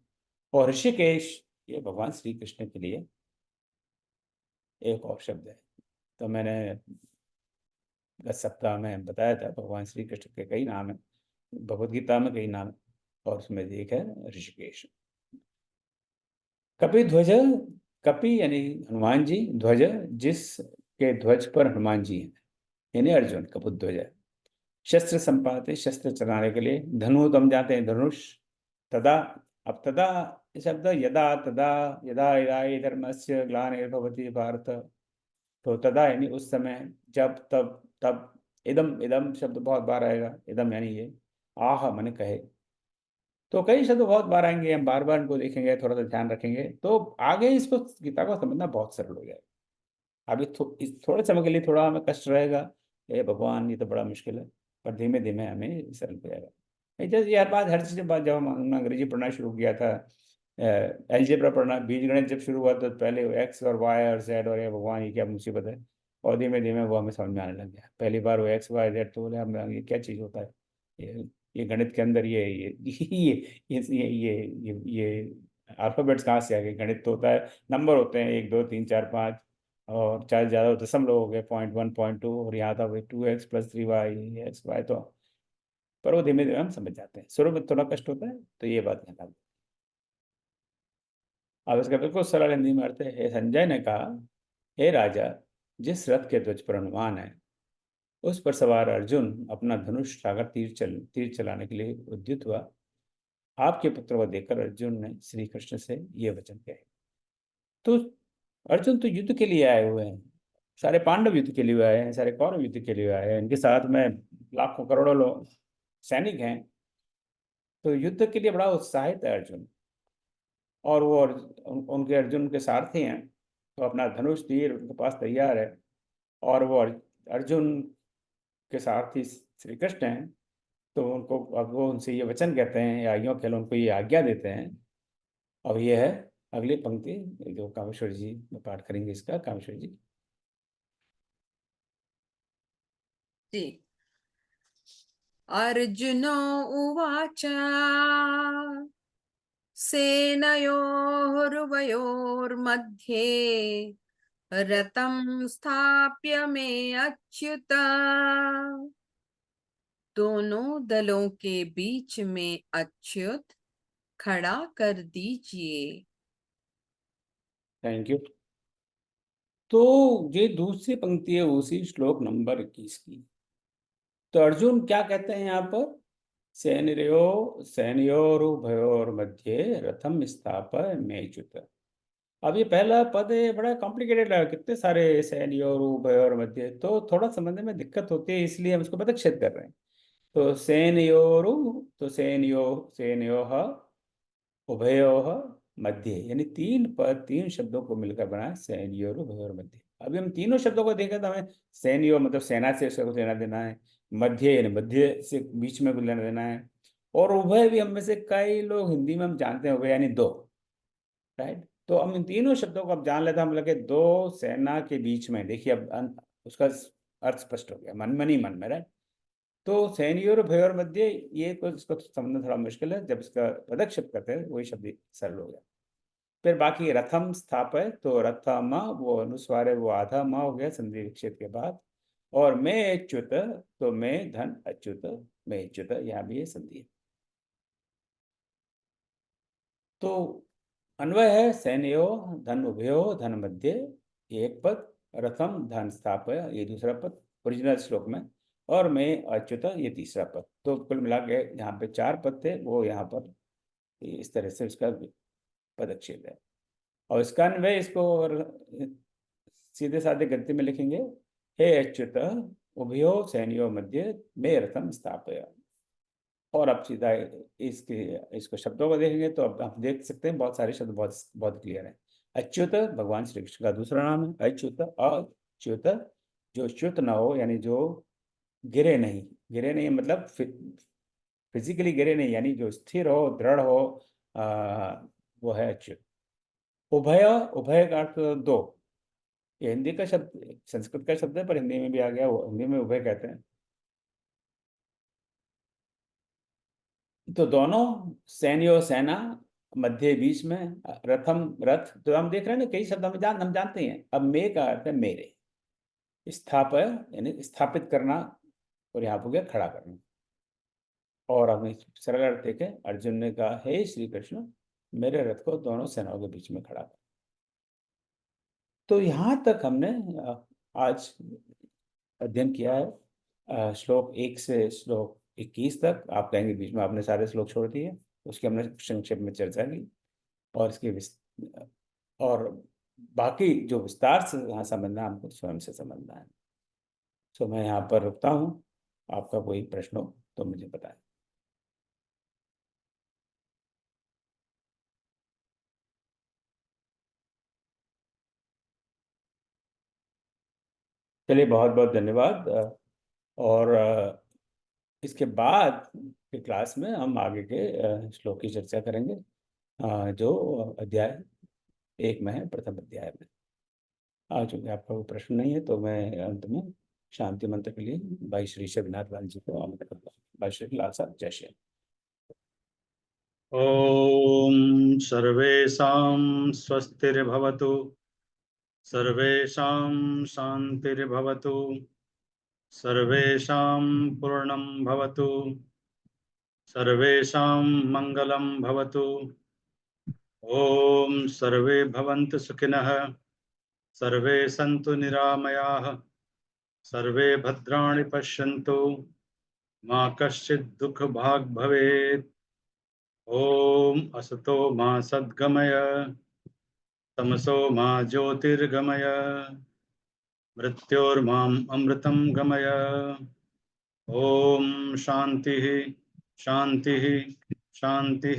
और ऋषिकेश ये भगवान श्री कृष्ण के लिए एक और शब्द है। तो मैंने गत सप्ताह में बताया था, भगवान श्री कृष्ण के कई नाम है, भगवत गीता में कई नाम है, और उसमें एक है ऋषिकेश। कपि ध्वज, कपि यानी हनुमान जी, ध्वज जिसके ध्वज पर हनुमान जी हैं, यानी अर्जुन कपुत ध्वज है। शस्त्र संपाते, शस्त्र चलाने के लिए। धनु तो हम जानते हैं धनुष। तदा, अब तदा शब्द यदा तदा, यदा यदा धर्मस्य ग्लानिर्भवति भारत, तो तदा यानी उस समय, जब तब तब। इदम, इदम शब्द बहुत बार आएगा, इदम यानी ये। आह माने कहे, तो कई शब्द बहुत बार आएंगे, हम बार बार इनको देखेंगे, थोड़ा सा ध्यान रखेंगे तो आगे इसको, गीता को समझना बहुत सरल हो जाएगा। अभी इस थोड़े समय के लिए थोड़ा हमें कष्ट रहेगा, ये भगवान ये तो बड़ा मुश्किल है, पर धीमे धीमे हमें सरल हो जाएगा। जैसे यार बात, हर चीज़ बात, जब हम अंग्रेजी पढ़ना शुरू किया था, एलजेब्रा पढ़ना, बीजगणित जब शुरू हुआ तो पहले एक्स और वाई और जेड, और ये भगवान ये क्या मुसीबत है, और धीमे धीमे वो हमें समझ में आने लग गया। पहली बार वो एक्स वाई जेड तो बोले हम, ये क्या चीज़ होता है, ये गणित के अंदर ये अल्फाबेट्स कहाँ से आ गए। गणित तो होता है, नंबर होते हैं 1 2 3 4 5, और चाहे ज़्यादा दशमलव हो गए, 0.1 0.2, और यहाँ था वही 2x + 3y एक्स वाई। तो पर वो धीमे धीमे हम समझ जाते हैं, शुरू में थोड़ा कष्ट होता है, तो ये बात ध्यान रखना। अब इसका बिल्कुल सरल हिंदी में अर्थ है, हे संजय ने कहा, हे राजा, जिस रथ के ध्वज पर हनुमान है, उस पर सवार अर्जुन अपना धनुष उठाकर तीर चलाने के लिए उद्युत हुआ। आपके पुत्र को देखकर अर्जुन ने श्री कृष्ण से ये वचन कहे। तो अर्जुन तो युद्ध के लिए आए हुए हैं, सारे पांडव युद्ध के लिए आए हैं, सारे कौरव युद्ध के लिए आए हैं, इनके साथ में लाखों करोड़ों लोग सैनिक हैं, तो युद्ध के लिए बड़ा उत्साहित है अर्जुन। और वो उनके अर्जुन के सारथी हैं, तो अपना धनुष तीर उनके पास तैयार है, और वो अर्जुन के सारथी श्री कृष्ण हैं, तो उनको, अब वो उनसे ये वचन कहते हैं, या यूँ कह लो उनको ये आज्ञा देते हैं। अब ये है अगली पंक्ति जो कामेश्वर जी पाठ करेंगे, इसका कामेश्वर जी। जी। अर्जुन उवाच सेनयोरुभयोर्मध्ये रथं स्थाप्य मे अच्युत, दोनों दलों के बीच में अच्युत खड़ा कर दीजिए। Thank you. तो ये दूसरी पंक्ति है उसी श्लोक नंबर 21 की। तो अर्जुन क्या कहते हैं यहाँ पर, सैनयोरुभयोर्मध्ये रथम स्थापय मेच्युत। अब ये पहला पद है, बड़ा कॉम्प्लिकेटेड है, कितने सारे सैनयोरुभयोर्मध्ये, तो थोड़ा समझने में दिक्कत होती है, इसलिए हम इसको पदच्छेद कर रहे हैं। तो सैनयोरु, तो सैनयोः उभयोः मध्य, यानी तीन शब्दों को मिलकर बना सैनयोरुभयोर्मध्ये। अभी हम तीनों शब्दों को देखें तो हमें सैन्यो मतलब सेना से उसका कुछ लेना देना है, मध्य यानी मध्य से बीच में कुछ लेना देना है, और उभय भी हम में से कई लोग हिंदी में हम जानते हैं, उभय यानी दो, राइट। तो हम इन तीनों शब्दों को अब जान लेते हैं, हम लगे दो सेना के बीच में। देखिए अब उसका अर्थ स्पष्ट हो गया, मन ही मन में, राइट। तो सैन्योर भयोर मध्य, ये तो इसको समझना थोड़ा मुश्किल है, जब इसका पदक्षेप करते हैं वही शब्द सरल हो गया। फिर बाकी रथम स्थापय, तो रथम वो अनुस्वार है, वो आधा माँ हो गया संधि विच्छेद के बाद। और मैं अच्युत, तो मैं धन अच्युत, मैं अच्युत, यहाँ भी ये संधि है। तो अन्वय है सैन्यो धन उभयो धन मध्य, ये एक पद, रथम धन स्थापय ये दूसरा पद ओरिजिनल श्लोक में, और मैं अच्युत ये तीसरा पद। तो कुल मिला के यहाँ पे 4 पद थे, वो यहाँ पर इस तरह से उसका पदच्छेद है। और इसका अन्वय इसको और सीधे साधे गति में लिखेंगे, हे अच्युत उभयो सैन्यो मध्य मे रथम स्थापय। और अब सीधा इसको शब्दों को देखेंगे तो अब आप देख सकते हैं बहुत सारे शब्द बहुत बहुत क्लियर है। अच्युत भगवान श्री कृष्ण का दूसरा नाम है, अच्युत। अच्युत जो च्युत ना हो, यानी जो गिरे नहीं, गिरे नहीं मतलब फिजिकली गिरे नहीं, यानी जो स्थिर हो, दृढ़ हो, वो है अच्युत। उभय, उभय का अर्थ दो, ये हिंदी का शब्द, संस्कृत का शब्द है, पर हिंदी में भी आ गया, वो हिंदी में उभय कहते हैं। तो दोनों, सैन्यो सेना, मध्य बीच में, रथम रथ। तो हम देख रहे हैं ना, कई शब्द हम जानते हैं। अब मे का अर्थ है मेरे, स्थापय यानी स्थापित करना, और यहाँ पर गया खड़ा करना। और हमें सरल अर्थ देखें, अर्जुन ने कहा, हे श्री कृष्ण, मेरे रथ को दोनों सेनाओं के बीच में खड़ा कर। तो यहाँ तक हमने आज अध्ययन किया है, श्लोक 1 से श्लोक 21 तक। आप कहेंगे बीच में आपने सारे श्लोक छोड़ दिए, उसकी हमने संक्षेप में चर्चा की, और इसके और बाकी जो विस्तार से यहाँ समझना है, हमको स्वयं से समझना है। तो मैं यहाँ पर रुकता हूँ, आपका कोई प्रश्न हो तो मुझे बताएं। चलिए, बहुत बहुत धन्यवाद। और इसके बाद के क्लास में हम आगे के श्लोक की चर्चा करेंगे, जो अध्याय 1 में है, प्रथम अध्याय में। चूंकि आपका कोई प्रश्न नहीं है तो मैं अंत में शांति मंत्र के लिए भाई श्री शबीनाथ लाल जी को आमंत्रित करता हूँ। भाई श्री लाल साहब, जय श्री। ओम सर्वेषां स्वस्तिर्भवतु, सर्वेषां शान्तिर्भवतु, सर्वेषां पूर्णं भवतु, सर्वेषां मङ्गलं भवतु। ओम सर्वे भवन्तु सुखिनः, सर्वे सन्तु निरामयाः, सर्वे भद्राणि पश्यन्तु, मा कश्चित् दुःखभाग् भवेत्। ओम असतो मा सद्गमय, तमसो मा ज्योतिर्गमय, मृत्योर्माम् अमृतं गमय। ओम शांति शांति शांति।